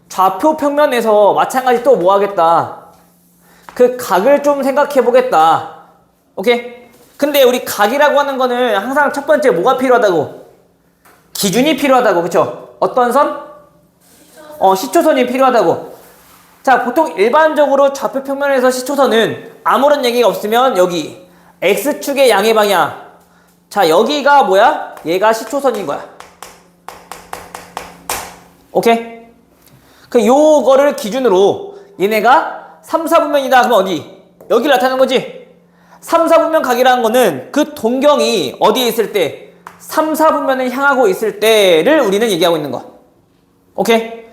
좌표 평면에서 마찬가지 또 뭐 하겠다? 그 각을 좀 생각해 보겠다. 오케이? 근데 우리 각이라고 하는 거는 항상 첫 번째 뭐가 필요하다고? 기준이 필요하다고. 그쵸? 어떤 선? 시초선이 필요하다고. 자, 보통 일반적으로 좌표 평면에서 시초선은 아무런 얘기가 없으면 여기 X축의 양의 방향. 자, 여기가 뭐야? 얘가 시초선인 거야. 오케이? 그 요거를 기준으로 얘네가 3, 4분면이다. 그러면 어디? 여기를 나타내는 거지? 3, 4분면 각이라는 거는 그 동경이 어디에 있을 때 3, 4분면을 향하고 있을 때를 우리는 얘기하고 있는 거. 오케이?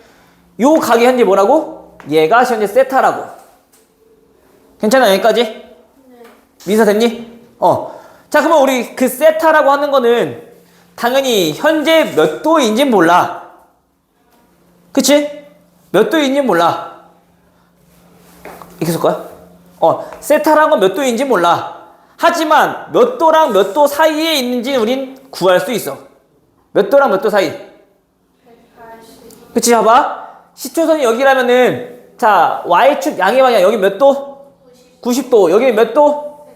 요 각이 현재 뭐라고? 얘가 현재 세타라고. 괜찮아? 여기까지? 네. 민서 됐니? 자, 그러면 우리 그 세타라고 하는 거는 당연히 현재 몇 도인지는 몰라. 그치? 몇 도인지 몰라. 이렇게 쓸 거야? 세타라는 건 몇 도인지 몰라. 하지만 몇 도랑 몇 도 사이에 있는지 우린 구할 수 있어. 몇 도랑 몇 도 사이. 180. 그치? 봐봐. 시초선이 여기라면은 자, Y축 양의 방향 여기 몇 도? 90도. 여기 몇 도?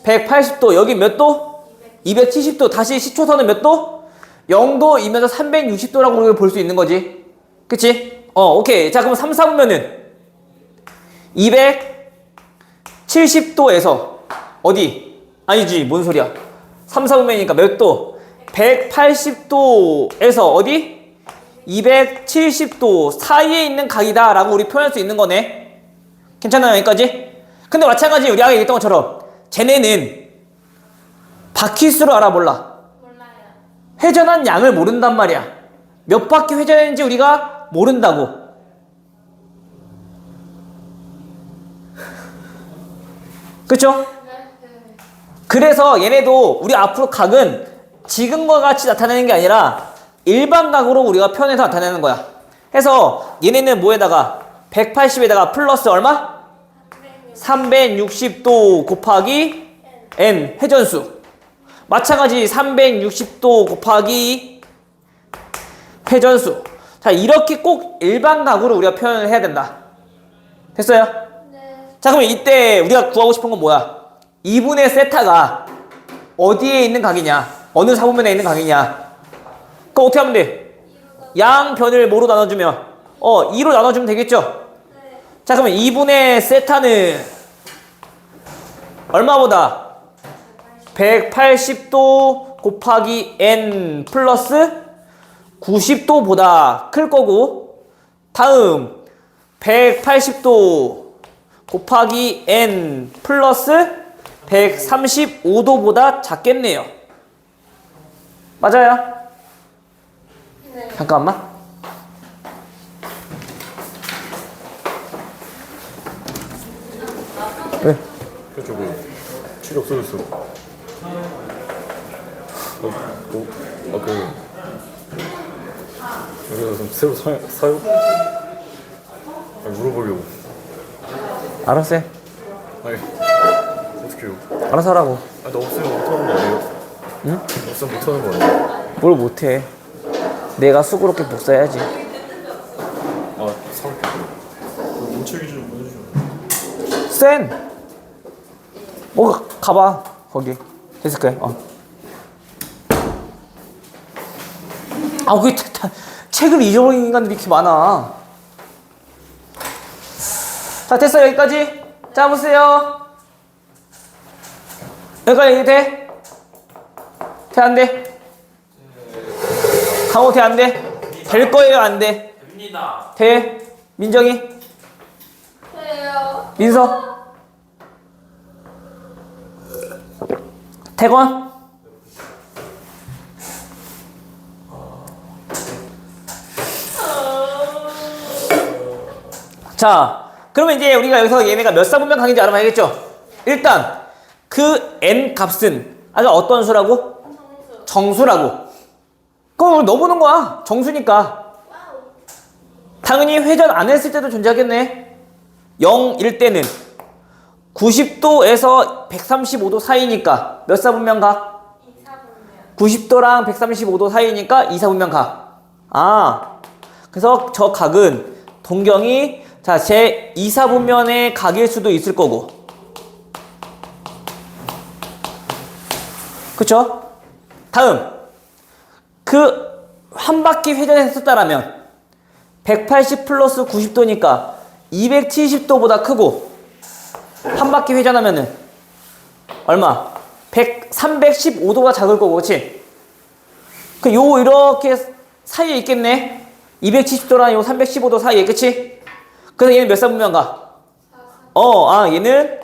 180도. 여기 몇 도? 270도. 다시 시초선은 몇 도? 0도이면서 360도라고 우리가 볼 수 있는 거지. 그치? 오케이. 자, 그럼 3, 4분면은 270도에서 어디? 아니지. 뭔 소리야. 3, 4분면이니까 몇 도? 180도에서 어디? 270도 사이에 있는 각이다 라고 우리 표현할 수 있는 거네. 괜찮아요? 여기까지? 근데 마찬가지 우리 아까 얘기했던 것처럼 쟤네는 바퀴수를 알아 몰라? 몰라요. 회전한 양을 모른단 말이야. 몇 바퀴 회전했는지 우리가 모른다고. 그쵸? 네. 그래서 얘네도 우리 앞으로 각은 지금과 같이 나타내는 게 아니라 일반 각으로 우리가 표현해서 나타내는 거야. 해서 얘네는 뭐에다가 180에다가 플러스 얼마? 360도 곱하기 n 회전수. 마찬가지 360도 곱하기 회전수. 자, 이렇게 꼭 일반 각으로 우리가 표현을 해야 된다. 됐어요? 네. 자, 그럼 이때 우리가 구하고 싶은 건 뭐야? 2분의 세타가 어디에 있는 각이냐? 어느 사분면에 있는 각이냐? 그럼 어떻게 하면 돼? 양변을 뭐로 나눠주면? 2로 나눠주면 되겠죠? 자, 그러면 2분의 세타는 얼마보다? 180도 곱하기 n 플러스 90도보다 클 거고, 다음 180도 곱하기 n 플러스 135도보다 작겠네요. 맞아요? 네. 잠깐만. 왜? 그쪽 칠이 없어졌어. 여기서 좀 새로 사요? 아니, 물어보려고. 알았어 해. 아니 어떡해요? 알아서 하라고. 아니 나 없으면 못하는 거 아니에요? 응? 없으면 못하는 거 아니에요? 뭘 못해. 내가 수고롭게 복사해야지. 아 사올게. 인체 기준을 보여주죠. 센! 뭐 가봐 거기. 됐을 거야. 왜 책을 잊어버린 인간들이 이렇게 많아. 자, 됐어요. 여기까지. 자, 보세요. 여기까지 돼? 돼, 안 돼? 강호 돼, 안 돼? 될 거예요, 안 돼? 됩니다. 돼? 민정이? 돼요. 민서? 태권? 자, 그러면 이제 우리가 여기서 얘네가 몇 사분면 각인지 알아봐야겠죠? 일단 그 n 값은 아까 어떤 수라고? 정수라고. 그럼 넣어보는 거야. 정수니까. 당연히 회전 안 했을 때도 존재하겠네. 0일 때는 90도에서 135도 사이니까 몇 사분면 각? 90도랑 135도 사이니까 2사분면 각. 그래서 저 각은 동경이 제 2사분면의 각일 수도 있을 거고. 그쵸? 다음 그 한 바퀴 회전했었다라면 180 플러스 90도니까 270도보다 크고, 한 바퀴 회전하면은 얼마? 315도가 작을 거고, 그치? 요 이렇게 사이에 있겠네. 270도랑 요 315도 사이에, 그치? 그래서 얘는 몇 사분면 가? 얘는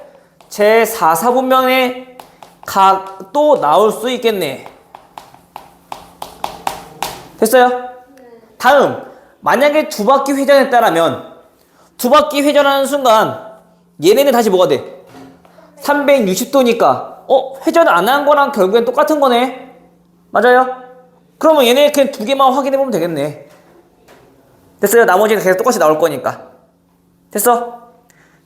제 4사분면의 각도 나올 수 있겠네. 됐어요? 다음, 만약에 두 바퀴 회전했다라면 두 바퀴 회전하는 순간 얘네는 다시 뭐가 돼? 360도니까 회전 안 한 거랑 결국엔 똑같은 거네. 맞아요? 그러면 얘네 그냥 두 개만 확인해 보면 되겠네. 됐어요? 나머지는 계속 똑같이 나올 거니까. 됐어?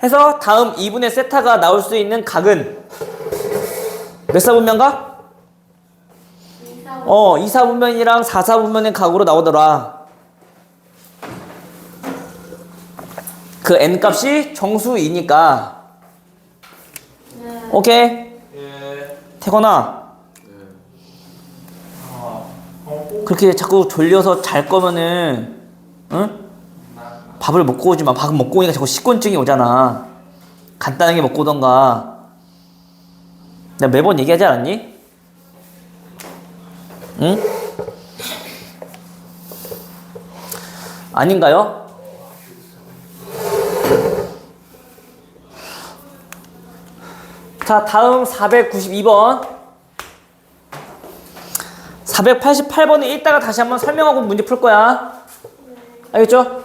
해서 다음 2분의 세타가 나올 수 있는 각은 몇 사분면가? 2사분면이랑 4사분면의 각으로 나오더라. 그 n 값이 정수이니까. 오케이? 예. 태건아, 그렇게 자꾸 졸려서 잘 거면은 응? 밥을 먹고 오지 마. 밥 먹고 오니까 자꾸 식곤증이 오잖아. 간단하게 먹고 오던가. 내가 매번 얘기하지 않았니? 응? 아닌가요? 자, 다음 492번. 488번은 이따가 다시 한번 설명하고 문제 풀 거야. 알겠죠?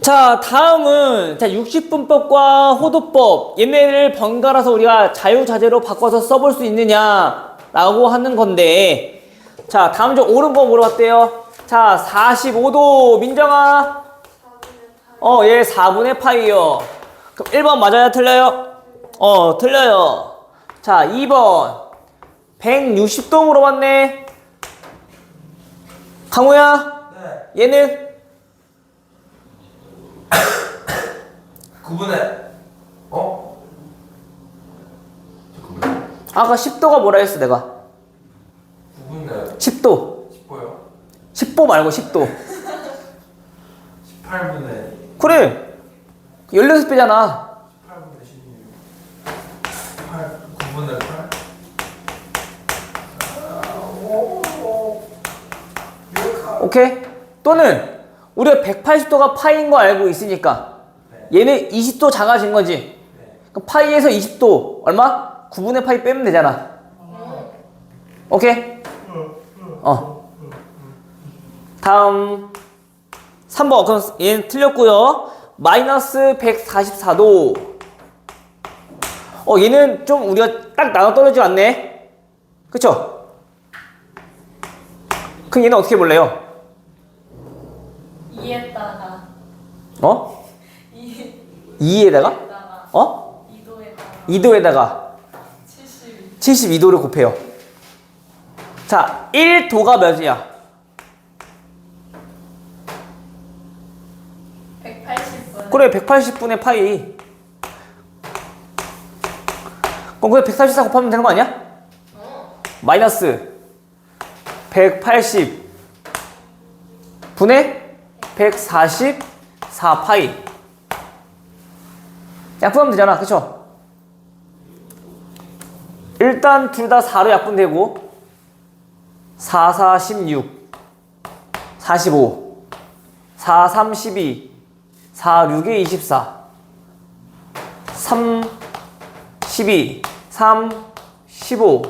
자, 다음은 60분법과 호도법, 얘네를 번갈아서 우리가 자유자재로 바꿔서 써볼 수 있느냐 라고 하는 건데, 자, 다음 중 옳은 거 물어봤대요. 자, 45도 민정아. 얘 4분의 파이요. 그럼 1번 맞아요? 틀려요? 틀려요. 자, 2번 160도 물어봤네. 강우야? 네. 얘는? 9분의 아까 10도가 뭐라 했어 내가? 9분의 10도. 10호요? 10보 말고 10도. 18분의 그래. 16배잖아. 8분의 16. 9분의 8? 오케이? 또는 우리가 180도가 파이인 거 알고 있으니까 얘는 20도 작아진 거지. 그럼 파이에서 20도 얼마? 9분의 파이 빼면 되잖아. 오케이? 다음 3번. 그럼 얘는 틀렸고요. 마이너스 144도. 얘는 좀 우리가 딱 나눠 떨어지지 않네. 그쵸? 그럼 얘는 어떻게 볼래요? 2에다가 어? 2에다가 2에다가? 어? 2도에다가 2도에다가 72도를 곱해요. 자, 1도가 몇이야? 180분. 그래, 180분의 파이. 그럼 그냥 144 곱하면 되는 거 아니야? 마이너스 180 분의 144 파이. 약분하면 되잖아. 그쵸? 일단 둘 다 4로 약분되고 4, 4, 16 45 4, 3, 12 4, 6에 24 3, 12 3, 15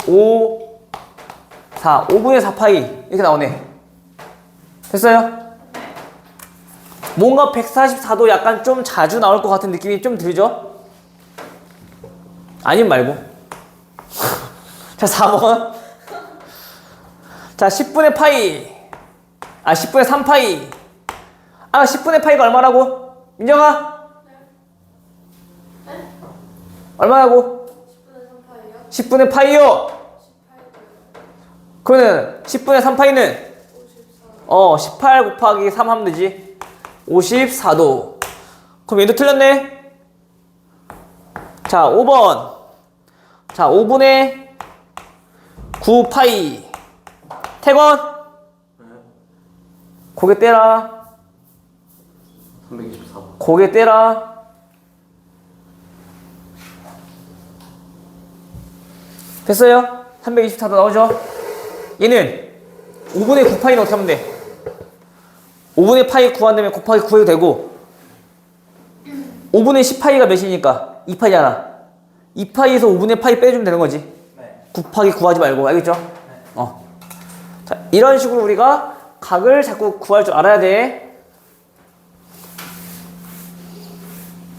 5 4 5분의 4 파이 이렇게 나오네. 됐어요? 뭔가 144도 약간 좀 자주 나올 것 같은 느낌이 좀 들죠? 아님 말고. 자, 4번. 자, 10분의 파이. 10분의 3 파이. 10분의 파이가 얼마라고? 민정아? 얼마라고? 10분의 파이요. 그러면 10분의 3 파이는 18 곱하기 3 하면 되지. 54도. 그럼 얘도 틀렸네. 자, 5번. 자, 5분의 9 파이. 태권. 고개 떼라. 324. 고개 떼라. 됐어요? 324도 나오죠? 얘는 5분의 9 파이는 어떻게 하면 돼? 5분의 파이 구한다면 곱하기 9해도 되고 5분의 10 파이가 몇이니까 2 파이잖아. 2 파이에서 5분의 파이 빼주면 되는 거지. 네. 곱하기 9 하지 말고. 알겠죠? 자, 이런 식으로 우리가 각을 자꾸 구할 줄 알아야 돼.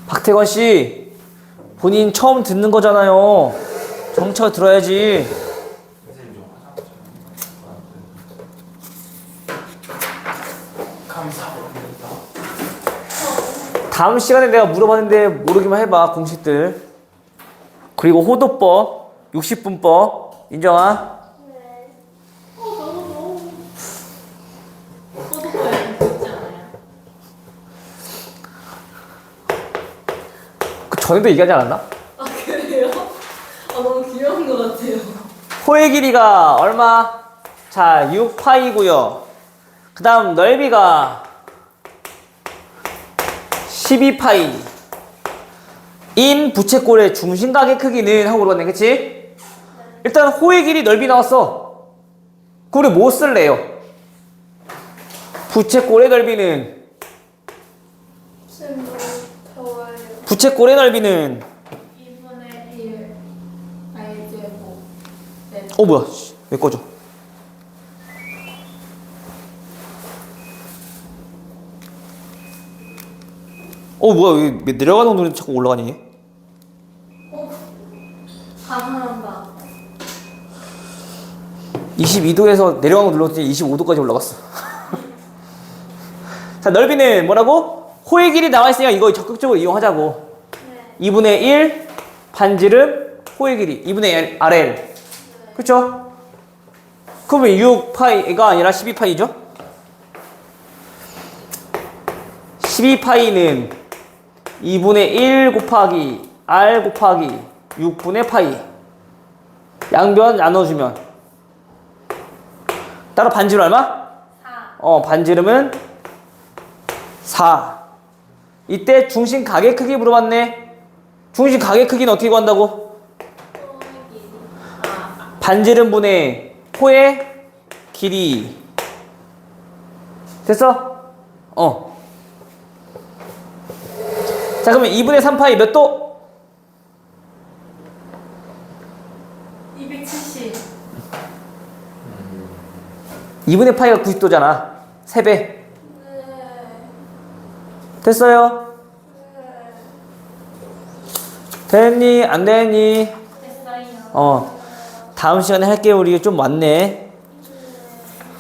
박태건 씨, 본인 처음 듣는 거잖아요. 정차 들어야지. 선생님 좀 감사합니다. 다음 시간에 내가 물어봤는데 모르기만 해봐. 공식들. 그리고 호도법, 60분법. 인정아? 포도과일 먹지 않아요? 그 전에도 얘기하지 않았나? 아 그래요? 너무 귀여운 것 같아요. 호의 길이가 얼마? 자, 6파이고요. 그 다음 넓이가 12파이. 인 부채꼴의 중심각의 크기는 하고 물어봤네. 그치? 일단 호의 길이 넓이 나왔어. 그럼 우리 뭐 쓸래요? 부채꼴의 넓이는 쌤도 더워요. 부채꼴의 넓이는 2분의 1 알제곱. 네. 뭐야? 왜 꺼져? 뭐야? 왜 내려가는 눈이 자꾸 올라가니? 가능한다. 22도에서 내려가는 거 눌렀더니 25도까지 올라갔어. 자, 넓이는 뭐라고? 호의 길이 나와 있으니까 이거 적극적으로 이용하자고. 네. 2분의 1 반지름 호의 길이 2분의 1 RL. 그쵸? 그러면 6파이가 아니라 12파이죠? 12파이는 2분의 1 곱하기 R 곱하기 6분의 파이. 양변 나눠주면 따로 반지름 얼마? 4. 반지름은 4. 이때 중심 가게 크기 물어봤네. 중심 가게 크기는 어떻게 구한다고? 반지름 분의 코의 길이. 됐어? 자, 그러면 2분의 3파이 몇 도? 270. 2분의 파이가 90도잖아. 3배. 네. 됐어요? 됐니? 안 됐니? 됐어요. 다음 시간에 할 게 우리 좀 많네.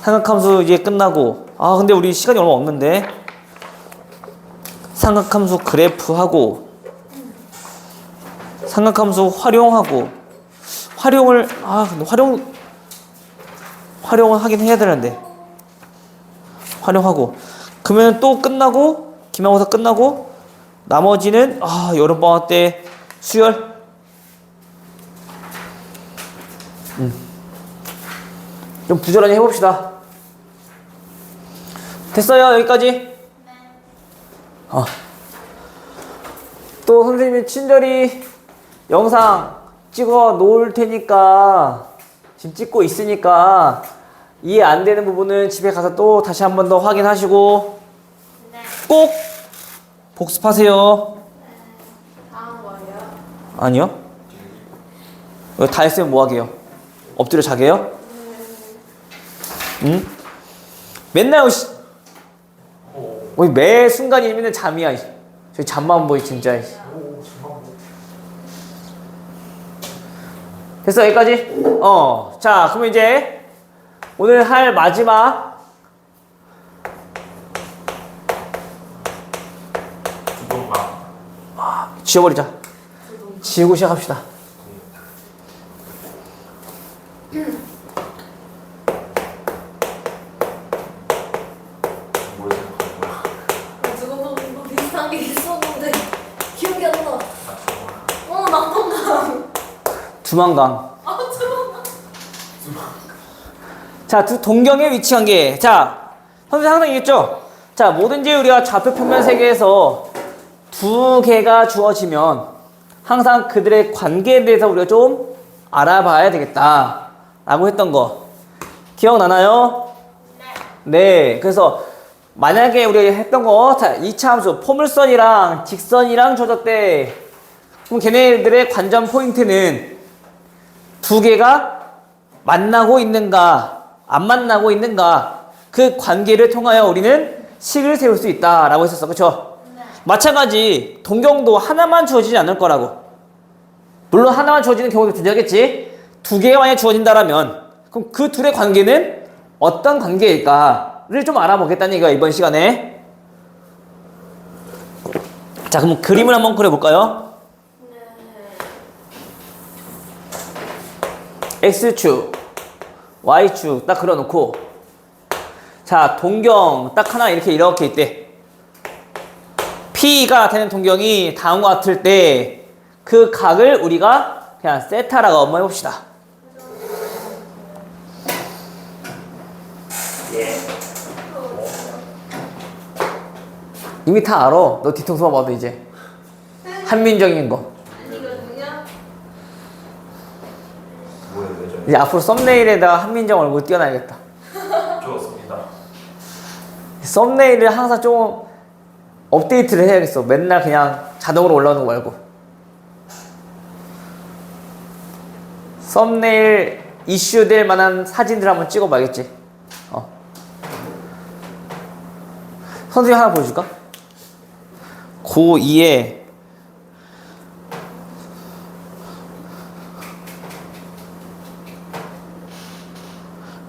삼각함수 이제 끝나고. 근데 우리 시간이 얼마 없는데. 삼각함수 그래프하고, 삼각함수 활용하고, 근데 활용을 하긴 해야 되는데. 활용하고. 그러면 또 끝나고, 기말고사 끝나고, 나머지는, 여름방학 때 수열. 좀 부지런히 해봅시다. 됐어요? 여기까지? 네. 또 선생님이 친절히 영상 찍어 놓을 테니까 지금 찍고 있으니까 이해 안 되는 부분은 집에 가서 또 다시 한 번 더 확인하시고 네. 꼭 복습하세요. 다음 거예요? 아니요? 이거 다 했으면 뭐 하게요? 엎드려 자게요? 응? 맨날 매 순간이면 잠이야. 저희 잠만 보이 진짜. 됐어 여기까지? 자 그러면 이제 오늘 할 마지막 두동강. 지워버리자. 지우고 시작합시다. 뭘 생각하는 거야? 저거 뭐 비슷한 게 있었는데 기억이 안 나. 아, 낙동강. 두만강. 두만강. 자, 두 동경의 위치 관계. 자, 선생님 항상 얘기했죠? 자, 뭐든지 우리가 좌표 평면 세계에서 두 개가 주어지면 항상 그들의 관계에 대해서 우리가 좀 알아봐야 되겠다. 라고 했던 거. 기억나나요? 네. 그래서 만약에 우리가 했던 거, 자, 2차 함수, 포물선이랑 직선이랑 줘졌대. 그럼 걔네들의 관전 포인트는 두 개가 만나고 있는가, 안 만나고 있는가, 그 관계를 통하여 우리는 식을 세울 수 있다라고 했었어. 그쵸? 네. 마찬가지, 동경도 하나만 주어지지 않을 거라고. 물론 하나만 주어지는 경우도 존재하겠지. 두 개가 만약 주어진다라면, 그럼 그 둘의 관계는 어떤 관계일까를 좀 알아보겠다는 얘기가 이번 시간에. 자, 그럼 그림을 한번 그려볼까요? X축, Y축 딱 그려놓고, 자, 동경 딱 하나 이렇게 있대. P가 되는 동경이 다음과 같을 때 그 각을 우리가 그냥 세타라고 한번 해봅시다. 이미 다 알아. 너 뒤통수만 봐도 이제 한민정인 거. 아니거든요. 뭐야 왜죠? 이제 앞으로 썸네일에다가 한민정 얼굴 띄워놔야겠다. 좋았습니다. 썸네일을 항상 좀 업데이트를 해야겠어. 맨날 그냥 자동으로 올라오는 거 말고. 썸네일 이슈될 만한 사진들 한번 찍어봐야겠지. 선생님 하나 보여줄까? 고2에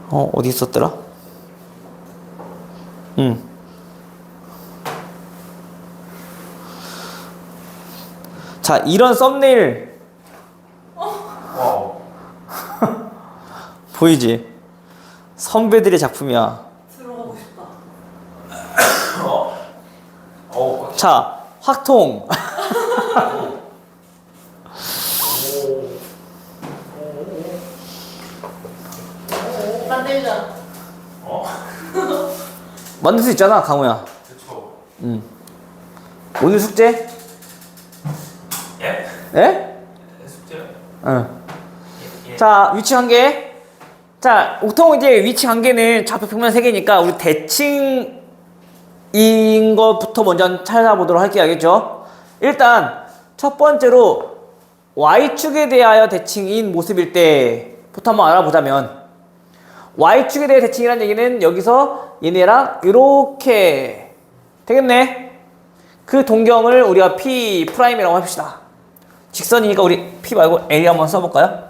어디 있었더라? 자, 이런 썸네일 와우. 보이지? 선배들의 작품이야. 들어가고 싶다. 자, 확통. 만들 수 있잖아, 강호야. 그쵸. 오늘 숙제? 예? 예? 숙제요? 응. 예. 자, 위치 관계. 자, 보통 이제 위치 관계는 좌표 평면 3개니까 우리 대칭인 것부터 먼저 찾아보도록 할게요. 알겠죠? 일단 첫 번째로 Y축에 대하여 대칭인 모습일 때부터 한번 알아보자면 Y축에 대해 대칭이라는 얘기는 여기서 얘네랑 이렇게 되겠네. 그 동경을 우리가 P'이라고 합시다. 직선이니까 우리 P 말고 L이 한번 써볼까요?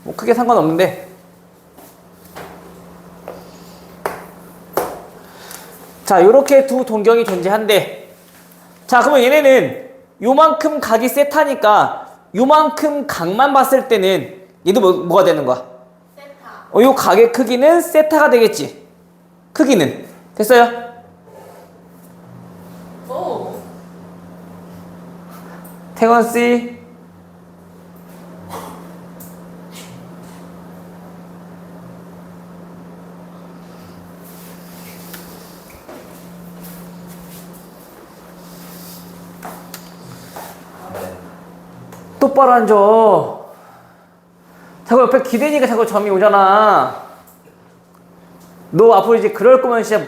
뭐 크게 상관없는데. 자, 요렇게 두 동경이 존재한대. 자, 그러면 얘네는 요만큼 각이 세타니까 요만큼 각만 봤을 때는 얘도 뭐가 되는 거야? 세타. 요 각의 크기는 세타가 되겠지. 크기는. 됐어요? 오. 태건씨. 똑바로 앉아. 자꾸 옆에 기대니까 자꾸 점이 오잖아. 너 앞으로 이제 그럴 거면 진짜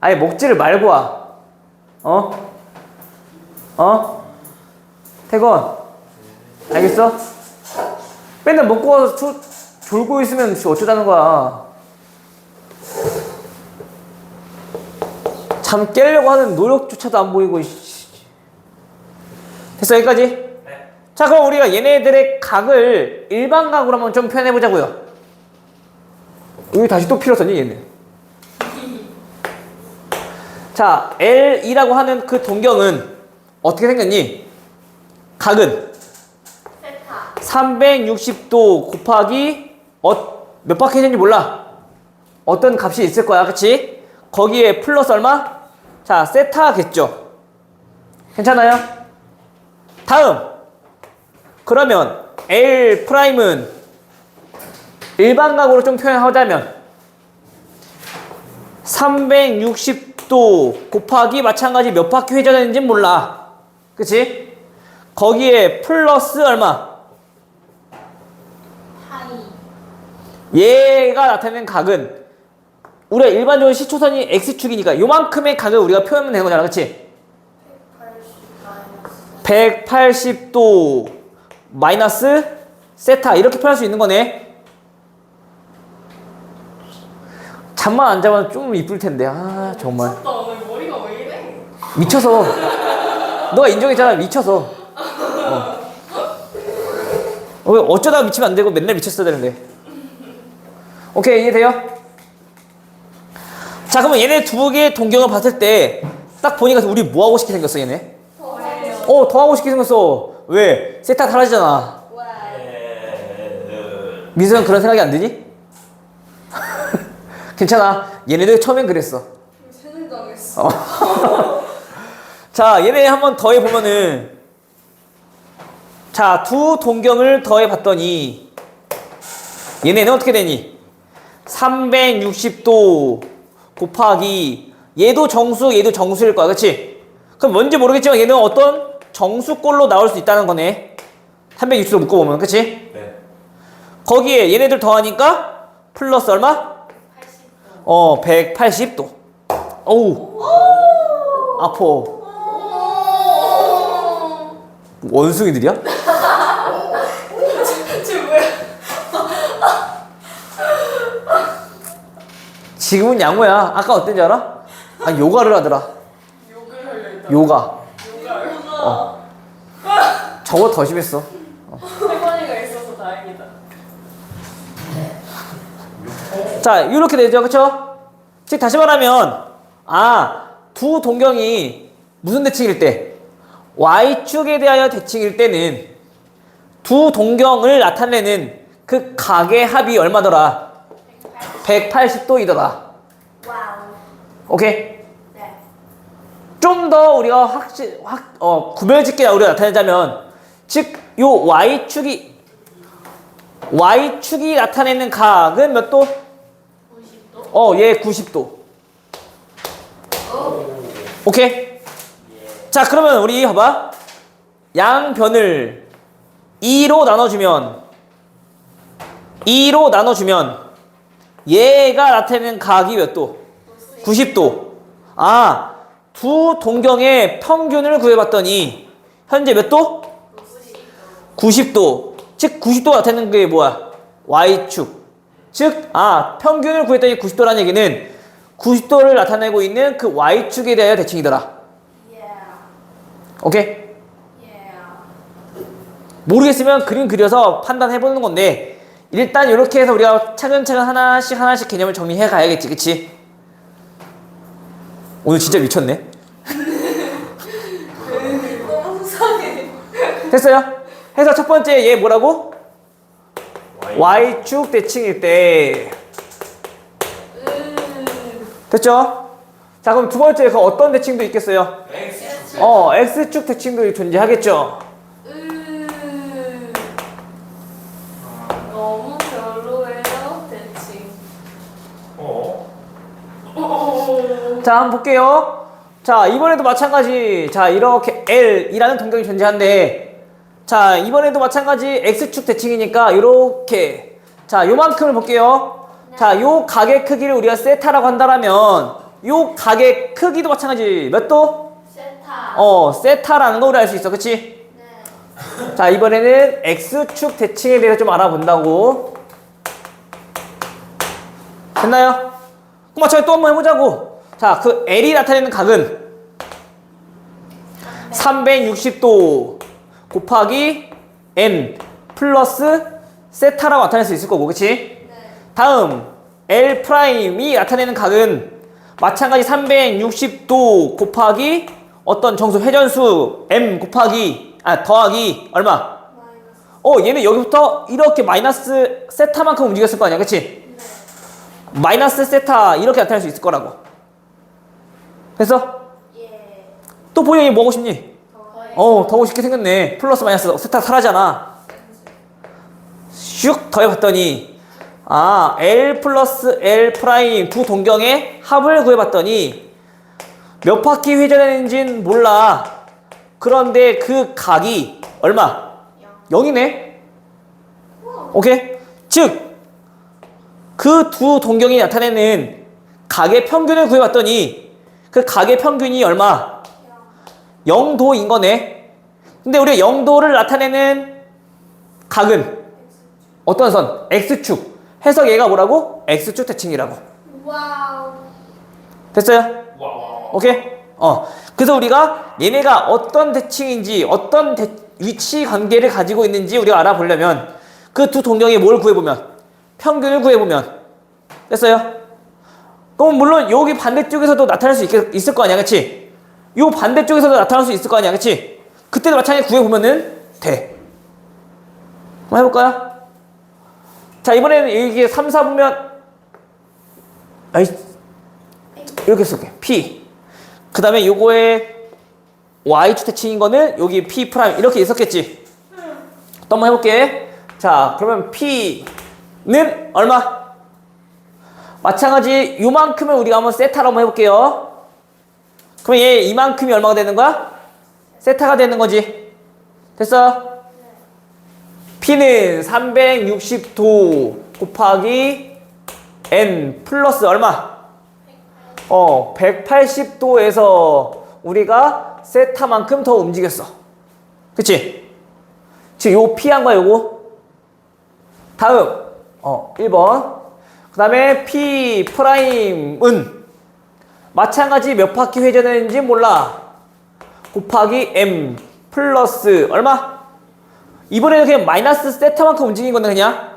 아예 먹지를 말고 와. 어? 어? 태건. 알겠어? 맨날 먹고 와서 졸고 있으면 진짜 어쩌자는 거야. 잠 깨려고 하는 노력조차도 안 보이고. 됐어, 여기까지? 자, 그럼 우리가 얘네들의 각을 일반각으로 한번 좀 표현해 보자고요. 여기 다시 또 필요 썼니 얘네? 자, L2라고 하는 그 동경은 어떻게 생겼니? 각은 세타. 360도 곱하기 몇 바퀴 했는지 몰라. 어떤 값이 있을 거야, 그치? 거기에 플러스 얼마? 자, 세타겠죠. 괜찮아요? 다음. 그러면 L'은 일반각으로 좀 표현하자면 360도 곱하기 마찬가지 몇 바퀴 회전했는지 몰라. 그치? 거기에 플러스 얼마? 파이. 얘가 나타내는 각은 우리가 일반적으로 시초선이 X축이니까 요만큼의 각을 우리가 표현하면 되는 거잖아. 그치? 180도 마이너스 세타 이렇게 표현할 수 있는 거네. 잠만 안 자면 좀 이쁠 텐데. 아 정말 나 오늘 머리가 왜 이래? 미쳐서. 너가 인정했잖아. 미쳐서. 어쩌다가 미치면 안 되고 맨날 미쳤어야 되는데. 오케이, 이해돼요? 자, 그러면 얘네 두 개의 동경을 봤을 때 딱 보니까 우리 뭐 하고 싶게 생겼어 얘네? 더 하고 싶게 생겼어. 왜? 세타 사라지잖아. 미수는 그런 생각이 안 드니? 괜찮아. 얘네들 처음엔 그랬어. 세능당했어. 자, 얘네 한번 더해 보면은 자, 두 동경을 더해 봤더니 얘네는 어떻게 되니? 360도 곱하기 얘도 정수, 얘도 정수일 거야. 그치? 그럼 뭔지 모르겠지만 얘는 어떤 정수꼴로 나올 수 있다는 거네. 360도 묶어보면. 그치? 네. 거기에 얘네들 더하니까 플러스 얼마? 180도. 어우. 아파. 원숭이들이야? 쟤 뭐야? 지금은 양호야. 아까 어땠는지 알아? 아, 요가를 하더라. 욕을 하려 했다. 요가. 욕을. 저거 더 심했어. 할머니가 있어서 다행이다. 자, 이렇게 되죠. 그쵸? 즉, 다시 말하면, 두 동경이 무슨 대칭일 때? Y축에 대하여 대칭일 때는 두 동경을 나타내는 그 각의 합이 얼마더라? 180도이더라. 와우. 오케이? 네. 좀 더 우리가 구별짓게 우리가 나타내자면, 즉, 요 Y축이 나타내는 각은 몇 도? 90도? 얘 90도. 오케이? 자, 그러면 우리 봐봐. 양변을 2로 나눠주면 얘가 나타내는 각이 몇 도? 90도. 아, 두 동경의 평균을 구해봤더니 현재 몇 도? 90도. 즉 90도가 나타내는 게 뭐야? Y축. 즉, 평균을 구했더니 90도라는 얘기는 90도를 나타내고 있는 그 Y축에 대하여 대칭이더라. 오케이? 모르겠으면 그림 그려서 판단해보는 건데 일단 이렇게 해서 우리가 차근차근 하나씩 개념을 정리해 가야겠지, 그치? 오늘 진짜 미쳤네. 너무 수상해. 됐어요? 해서 첫 번째 얘 뭐라고? Y축 대칭일 때. 됐죠? 자, 그럼 두 번째 그 어떤 대칭도 있겠어요? X축 대칭도 존재하겠죠? 너무 별로예요, 대칭. 자, 한번 볼게요. 자, 이번에도 마찬가지. 자, 이렇게 L이라는 동경이 존재한데 자, 이번에도 마찬가지 X축 대칭이니까 이렇게 자, 요만큼을 볼게요. 자, 요 각의 크기를 우리가 세타라고 한다면 요 각의 크기도 마찬가지. 몇 도? 세타. 세타라는 거 우리 알 수 있어. 그치? 네. 자, 이번에는 X축 대칭에 대해서 좀 알아본다고. 됐나요? 그럼 마찬가지 또 한번 해보자고. 자, 그 L이 나타내는 각은 360도 곱하기 N 플러스 세타라고 나타낼 수 있을 거고, 그치? 네. 다음 L 프라임이 나타내는 각은 마찬가지 360도 곱하기 어떤 정수 회전수 M 곱하기 더하기 얼마? 얘는 여기부터 이렇게 마이너스 세타만큼 움직였을 거 아니야, 그치? 네. 마이너스 세타 이렇게 나타낼 수 있을 거라고. 그래서 예. 또 보영이 뭐 하고 싶니? 더해. 더 쉽게 생겼네. 플러스 마이너스 세타 사라잖아. 슉 더해봤더니 L 플러스 L 프라임 두 동경의 합을 구해봤더니 몇 바퀴 회전했는진 몰라. 그런데 그 각이 얼마? 0이네. 오케이? 즉 그 두 동경이 나타내는 각의 평균을 구해봤더니 그 각의 평균이 얼마? 0도인 거네. 근데 우리가 0도를 나타내는 각은 어떤 선? X축. 해서 얘가 뭐라고? X축 대칭이라고. 와우. 됐어요? 오케이? 그래서 우리가 얘네가 어떤 대칭인지 어떤 위치 관계를 가지고 있는지 우리가 알아보려면 그 두 동경이 뭘 구해보면 평균을 구해보면 됐어요? 그럼 물론 여기 반대쪽에서도 나타날 수 있을 거 아니야, 그치? 요 반대쪽에서도 나타날 수 있을 거 아니야, 그치? 그때도 마찬가지로 구해보면은 돼. 한번 해볼까요? 자, 이번에는 이게 3, 4 보면 이렇게 쓸게. P. 그 다음에 요거의 Y축 대칭인 거는 여기 P 프라임 이렇게 있었겠지? 또 한번 해볼게. 자, 그러면 P는 얼마? 마찬가지 요만큼을 우리가 한번 세타로 한번 해볼게요. 그럼 얘 이만큼이 얼마가 되는 거야? 세타가 되는 거지. 됐어? P는 360도 곱하기 N 플러스 얼마? 180도에서 우리가 세타만큼 더 움직였어. 그치? 지금 요 P한 거야, 요거. 다음, 1번. 그 다음에 P 프라임은 마찬가지 몇 바퀴 회전했는지 몰라. 곱하기 M 플러스 얼마? 이번에는 그냥 마이너스 세타만큼 움직인 건데, 그냥.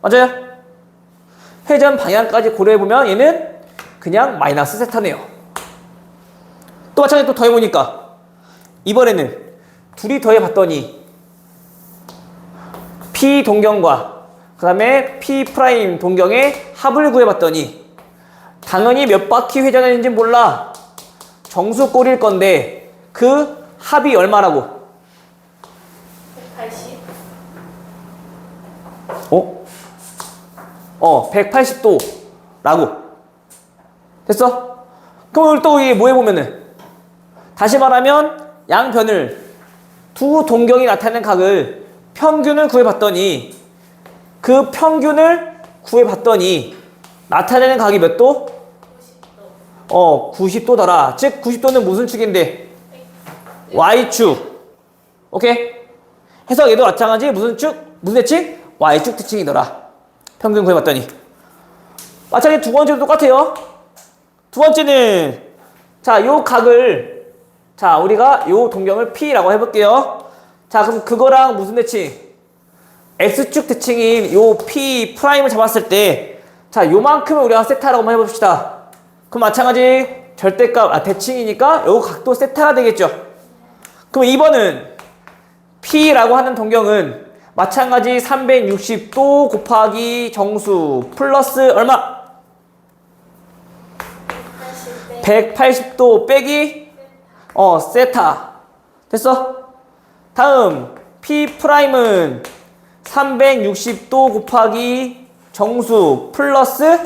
맞아요? 회전 방향까지 고려해보면 얘는 그냥 마이너스 세타네요. 또 마찬가지로 또 더해보니까 이번에는 둘이 더해봤더니 P 동경과 그 다음에 P 프라임 동경의 합을 구해봤더니 당연히 몇 바퀴 회전했는지 몰라. 정수꼴일 건데 그 합이 얼마라고? 180. 180. 180도라고. 됐어? 그럼 또 이게 뭐 해보면은 다시 말하면 양변을 두 동경이 나타내는 각을 평균을 구해봤더니 그 평균을 구해봤더니 나타내는 각이 몇 도? 90도더라. 즉 90도는 무슨 축인데? Y축. 오케이? 해서 얘도 마찬가지 무슨 축? 무슨 대칭? Y축 대칭이더라. 평균 구해봤더니. 마찬가지 두 번째도 똑같아요. 두 번째는 자, 요 각을 자, 우리가 요 동경을 P라고 해볼게요. 자, 그럼 그거랑 무슨 대칭? X축 대칭인 요 P 프라임을 잡았을 때 자, 요만큼을 우리가 세타라고 한번 해봅시다. 그럼 마찬가지 절대값, 대칭이니까 요 각도 세타가 되겠죠. 그럼 2번은 P라고 하는 동경은 마찬가지 360도 곱하기 정수 플러스 얼마? 180도 빼기 세타. 됐어? 다음 P 프라임은 360도 곱하기 정수 플러스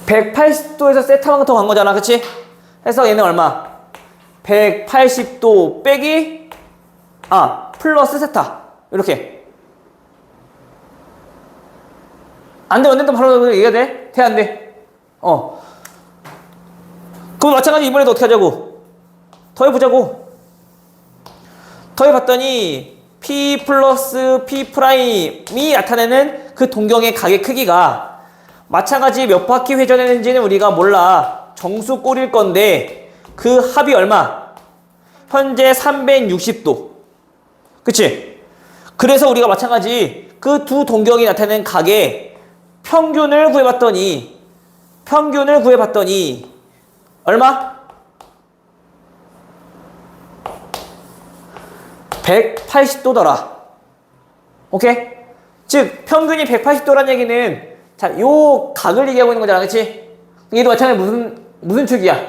180도에서 세타만큼 더 간 거잖아. 그치? 해서 얘는 얼마? 180도 빼기 플러스 세타. 이렇게. 안 돼, 언젠가 바로 얘기해야 돼? 돼, 안 돼? 그럼 마찬가지 이번에도 어떻게 하자고? 더해보자고. 더해봤더니 P 플러스 P 프라임이 나타내는 그 동경의 각의 크기가 마찬가지 몇 바퀴 회전했는지는 우리가 몰라. 정수 꼴일 건데 그 합이 얼마? 현재 360도. 그치? 그래서 우리가 마찬가지 그 두 동경이 나타내는 각의 평균을 구해봤더니 얼마? 180도더라. 오케이? 즉 평균이 180도란 얘기는 자, 요 각을 얘기하고 있는 거잖아. 그치? 얘도 마찬가지 무슨 축이야?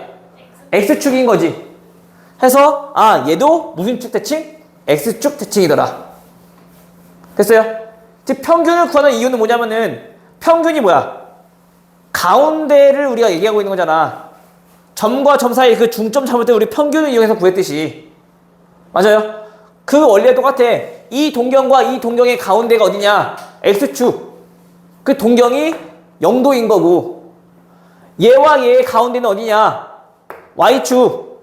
X축인 거지. 해서 얘도 무슨 축 대칭? X축 대칭이더라. 됐어요? 즉 평균을 구하는 이유는 뭐냐면은 평균이 뭐야? 가운데를 우리가 얘기하고 있는 거잖아. 점과 점 사이 그 중점 잡을 때 우리 평균을 이용해서 구했듯이. 맞아요? 그 원리가 똑같아. 이 동경과 이 동경의 가운데가 어디냐? X축. 그 동경이 0도인 거고 얘와 얘의 가운데는 어디냐? Y축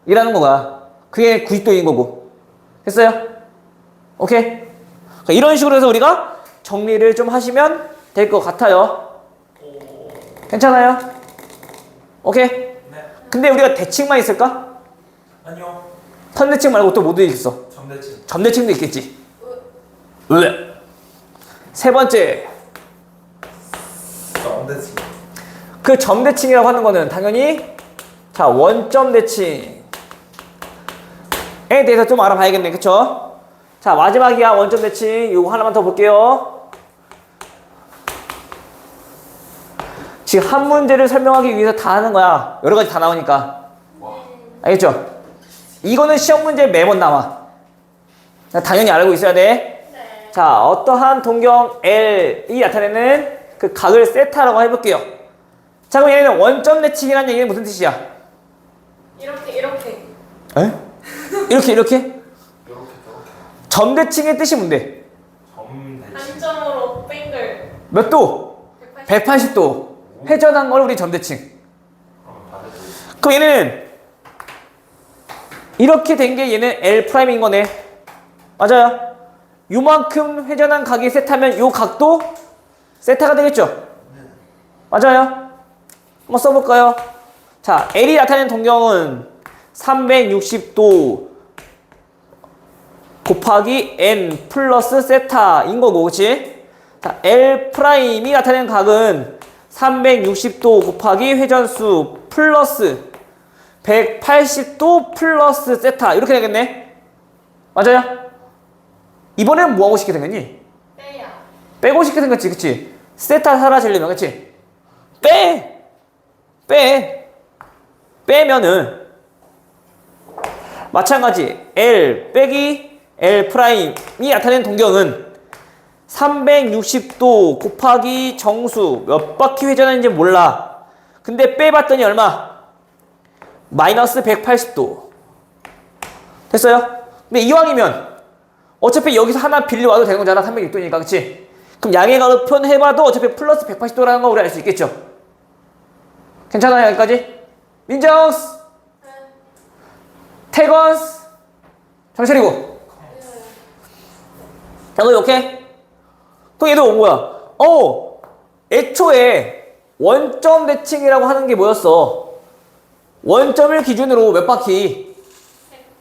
이라는 거가 그게 90도인 거고. 됐어요? 오케이? 그러니까 이런 식으로 해서 우리가 정리를 좀 하시면 될 것 같아요. 괜찮아요? 오케이? 네. 근데 우리가 대칭만 있을까? 아니요. 선대칭 말고 또 뭐도 있어? 점대칭. 점대칭도 있겠지. 왜? 세 번째, 점대칭. 그 점대칭이라고 하는 거는 당연히 자, 원점 대칭에 대해서 좀 알아봐야겠네. 그쵸? 자, 마지막이야. 원점 대칭. 요거 하나만 더 볼게요. 지금 한 문제를 설명하기 위해서 다 하는 거야. 여러 가지 다 나오니까. 알겠죠? 이거는 시험 문제 매번 나와. 당연히 알고 있어야 돼. 네. 자, 어떠한 동경 L이 나타내는 그 각을 세타라고 해볼게요. 자, 그럼 얘는 원점 대칭이라는 얘기는 무슨 뜻이야? 이렇게 에? 이렇게? 점 대칭의 뜻이 뭔데? 점대칭. 단점으로 뱅글 몇 도? 180도. 회전한 걸 우리 점 대칭. 그럼 반대쪽. 그럼 얘는 이렇게 된 게 얘는 L'인 거네. 맞아요. 요만큼 회전한 각이 세타면 요 각도 세타가 되겠죠? 맞아요. 한번 써볼까요? 자, L이 나타내는 동경은 360도 곱하기 N 플러스 세타인 거고, 그치? 자, L'이 나타내는 각은 360도 곱하기 회전수 플러스 180도 플러스 세타 이렇게 되겠네. 맞아요? 이번엔 뭐하고 쉽게 생겼니? 빼야 빼고 쉽게 생겼지. 그치? 세타 사라지려면. 그치? 빼면은 마찬가지 L 빼기 L 프라임이 나타내는 동경은 360도 곱하기 정수 몇 바퀴 회전했는지 몰라. 근데 빼봤더니 얼마? 마이너스 180도. 됐어요? 근데 이왕이면 어차피 여기서 하나 빌려와도 되는 거잖아. 306도니까. 그치? 그럼 양해가로 표현해봐도 어차피 플러스 180도라는 거 우리 알 수 있겠죠? 괜찮아요? 여기까지? 민정스! 태건스! 정철이고. 너 오케이? 또 얘도 뭐야? 애초에 원점 대칭이라고 하는 게 뭐였어? 원점을 기준으로 몇 바퀴?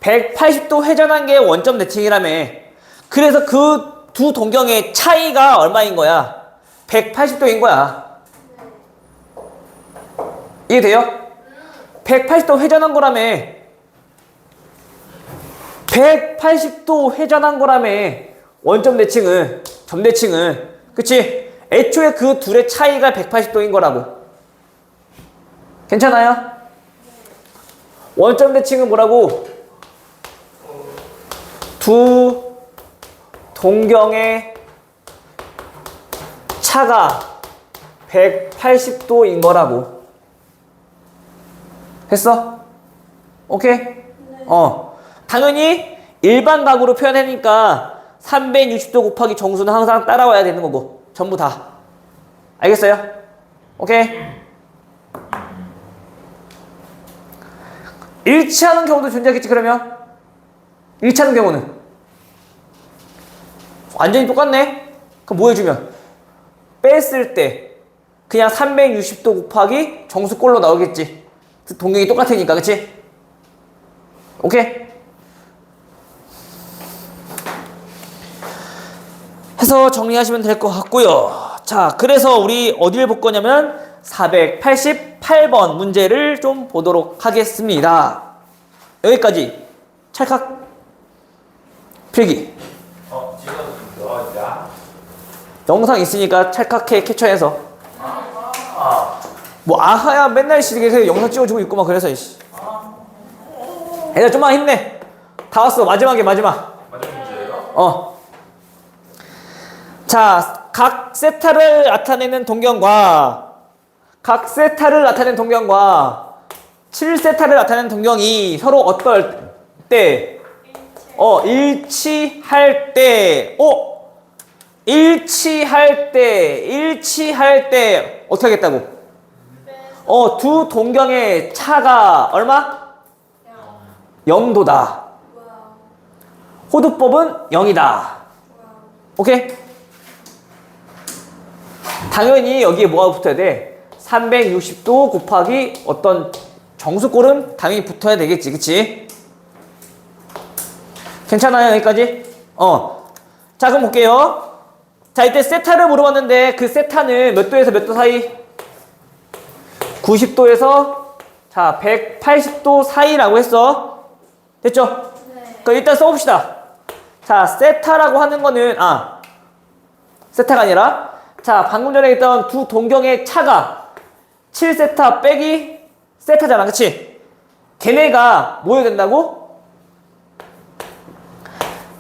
180도 회전한 게 원점 대칭이라며. 그래서 그 두 동경의 차이가 얼마인 거야? 180도인 거야. 이해돼요? 180도 회전한 거라며. 180도 회전한 거라며. 원점 대칭은, 점 대칭은. 그치? 애초에 그 둘의 차이가 180도인 거라고. 괜찮아요? 원점 대칭은 뭐라고? 두 동경의 차가 180도인 거라고. 됐어? 오케이? 당연히 일반 각으로 표현하니까 360도 곱하기 정수는 항상 따라와야 되는 거고. 전부 다. 알겠어요? 오케이? 일치하는 경우도 존재하겠지, 그러면? 일치하는 경우는? 완전히 똑같네? 그럼 뭐 해주면? 뺐을 때 그냥 360도 곱하기 정수꼴로 나오겠지. 동경이 똑같으니까, 그치? 오케이? 해서 정리하시면 될 것 같고요. 자, 그래서 우리 어디를 볼 거냐면 488번 문제를 좀 보도록 하겠습니다. 여기까지 찰칵 필기. 지금 너야? 영상 있으니까 찰칵해 캡처해서. 뭐 아하야 맨날 시계에서 영상 찍어주고 있고 막 그래서 이씨. 애들 좀만 힘내. 다 왔어. 마지막 마지막 문제예요? 자, 각 세타를 나타내는 동경과 7세타를 나타내는 동경이 서로 어떨 때? 일치할 때 어떻게 하겠다고? 두 동경의 차가 얼마? 0도다. 호두법은 0이다. 오케이? 당연히 여기에 뭐가 붙어야 돼? 360도 곱하기 어떤 정수꼴은 당연히 붙어야 되겠지. 그치? 괜찮아요? 여기까지? 자, 그럼 볼게요. 자, 이때 세타를 물어봤는데 그 세타는 몇 도에서 몇 도 사이? 90도에서 자 180도 사이라고 했어. 됐죠? 네. 그럼 일단 써봅시다. 자, 세타라고 하는 거는 세타가 아니라 자, 방금 전에 있던 두 동경의 차가 7세타 빼기 세타잖아. 그치? 걔네가 뭐 해야 된다고?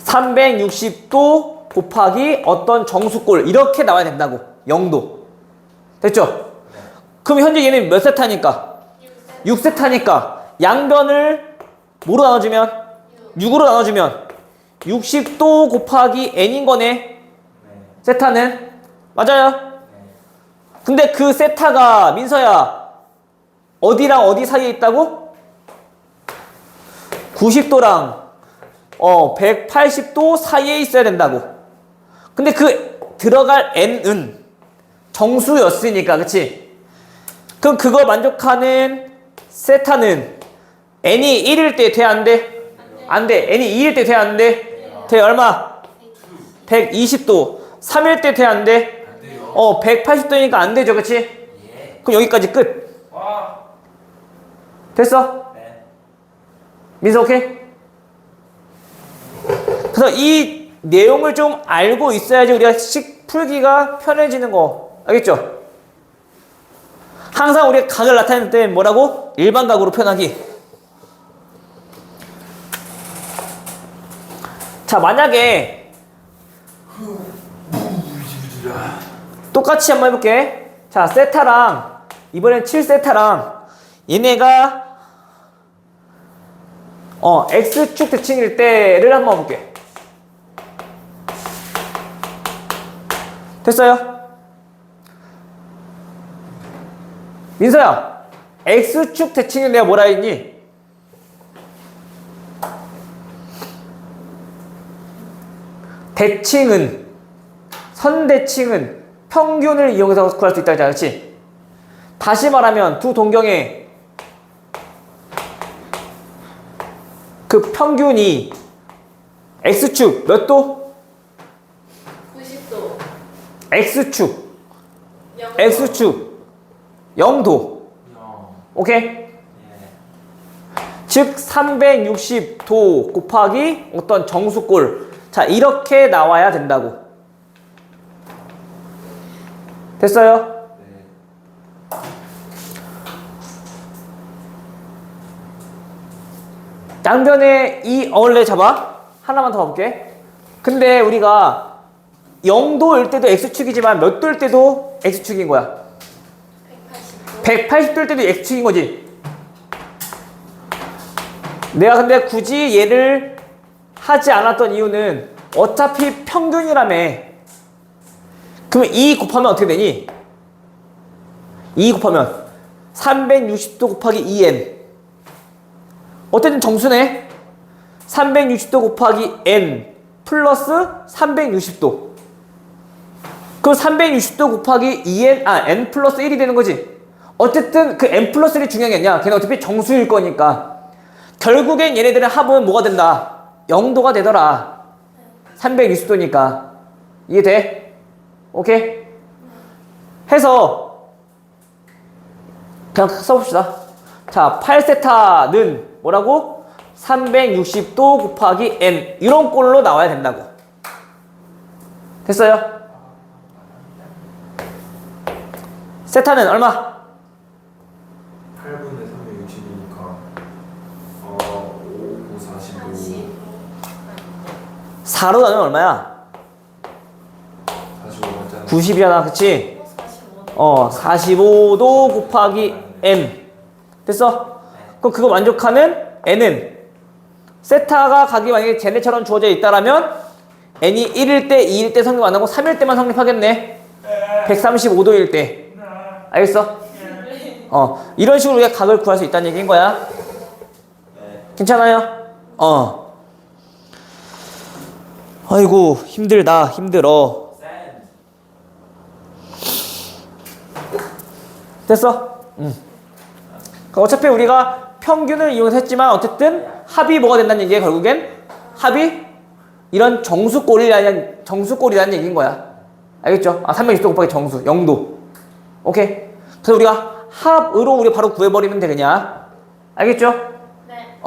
360도 곱하기 어떤 정수꼴 이렇게 나와야 된다고. 0도. 됐죠? 그럼 현재 얘는 몇 세타니까? 6세타니까 양변을 뭐로 나눠주면? 6으로 나눠주면 60도 곱하기 n인 거네. 세타는? 맞아요? 근데 그 세타가 민서야 어디랑 어디 사이에 있다고? 90도랑 180도 사이에 있어야 된다고. 근데 그 들어갈 n은 정수였으니까, 그치? 그럼 그걸 만족하는 세타는 n이 1일 때 돼, 안 돼? 안 돼. n이 2일 때 돼, 안 돼? 돼, 얼마? 120도. 3일 때 돼, 안 돼? 180도니까 안 되죠, 그치? 그럼 여기까지 끝. 됐어? 민서 오케이? 그래서 이 내용을 좀 알고 있어야지 우리가 식 풀기가 편해지는 거. 알겠죠? 항상 우리가 각을 나타낼 때 뭐라고? 일반 각으로 표현하기. 자, 만약에 똑같이 한번 해볼게. 자, 세타랑 이번엔 7세타랑 얘네가 x축 대칭일 때를 한번 볼게. 됐어요? 민서야, x축 대칭을 내가 뭐라 했니? 대칭은, 선대칭은 평균을 이용해서 구할 수 있다 했잖아, 그렇지? 다시 말하면 두 동경의 그 평균이 x축 몇 도? 90도. x축 x축 0도. 오케이? 예. 즉 360도 곱하기 어떤 정수꼴. 자, 이렇게 나와야 된다고. 됐어요? 네. 양변에 이 어울레 잡아. 하나만 더 가볼게. 근데 우리가 0도일 때도 x축이지만 몇 도일 때도 x축인 거야? 180도일 때도 x축인 거지. 내가 근데 굳이 얘를 하지 않았던 이유는 어차피 평균이라며. 그러면 2 곱하면 어떻게 되니? 2 곱하면 360도 곱하기 2n. 어쨌든 정수네. 360도 곱하기 n 플러스 360도. 그럼 360도 곱하기 2n, n 플러스 1이 되는 거지. 어쨌든 그 n 플러스 1이 중요한 게 아니야. 걔는 어차피 정수일 거니까. 결국엔 얘네들의 합은 뭐가 된다? 0도가 되더라. 360도니까. 이해돼? 오케이? 해서 그냥 써봅시다. 자, 8세타는 뭐라고? 360도 곱하기 n 이런 꼴로 나와야 된다고. 됐어요? 세타는 얼마? 8분의 360이니까 5, 45. 4로 나누면 얼마야? 45 맞잖아. 90이잖아, 그치? 45도. 45도 곱하기 n. 됐어? 그럼 그거 만족하면 n은 세타가 각이 만약에 쟤네처럼 주어져 있다라면 n이 1일 때, 2일 때 성립 안 하고 3일 때만 성립하겠네. 135도일 때. 알겠어? 이런 식으로 우리가 각을 구할 수 있다는 얘기인 거야. 괜찮아요? 아이고, 힘들다, 힘들어. 됐어? 그러니까 어차피 우리가 평균을 이용해서 했지만 어쨌든 합이 뭐가 된다는 얘기야. 결국엔 합이 이런 정수꼴이라는 얘기인 거야. 알겠죠? 360도 곱하기 정수 0도. 오케이? 그래서 우리가 합으로 우리 바로 구해버리면 돼 그냥. 알겠죠? 네.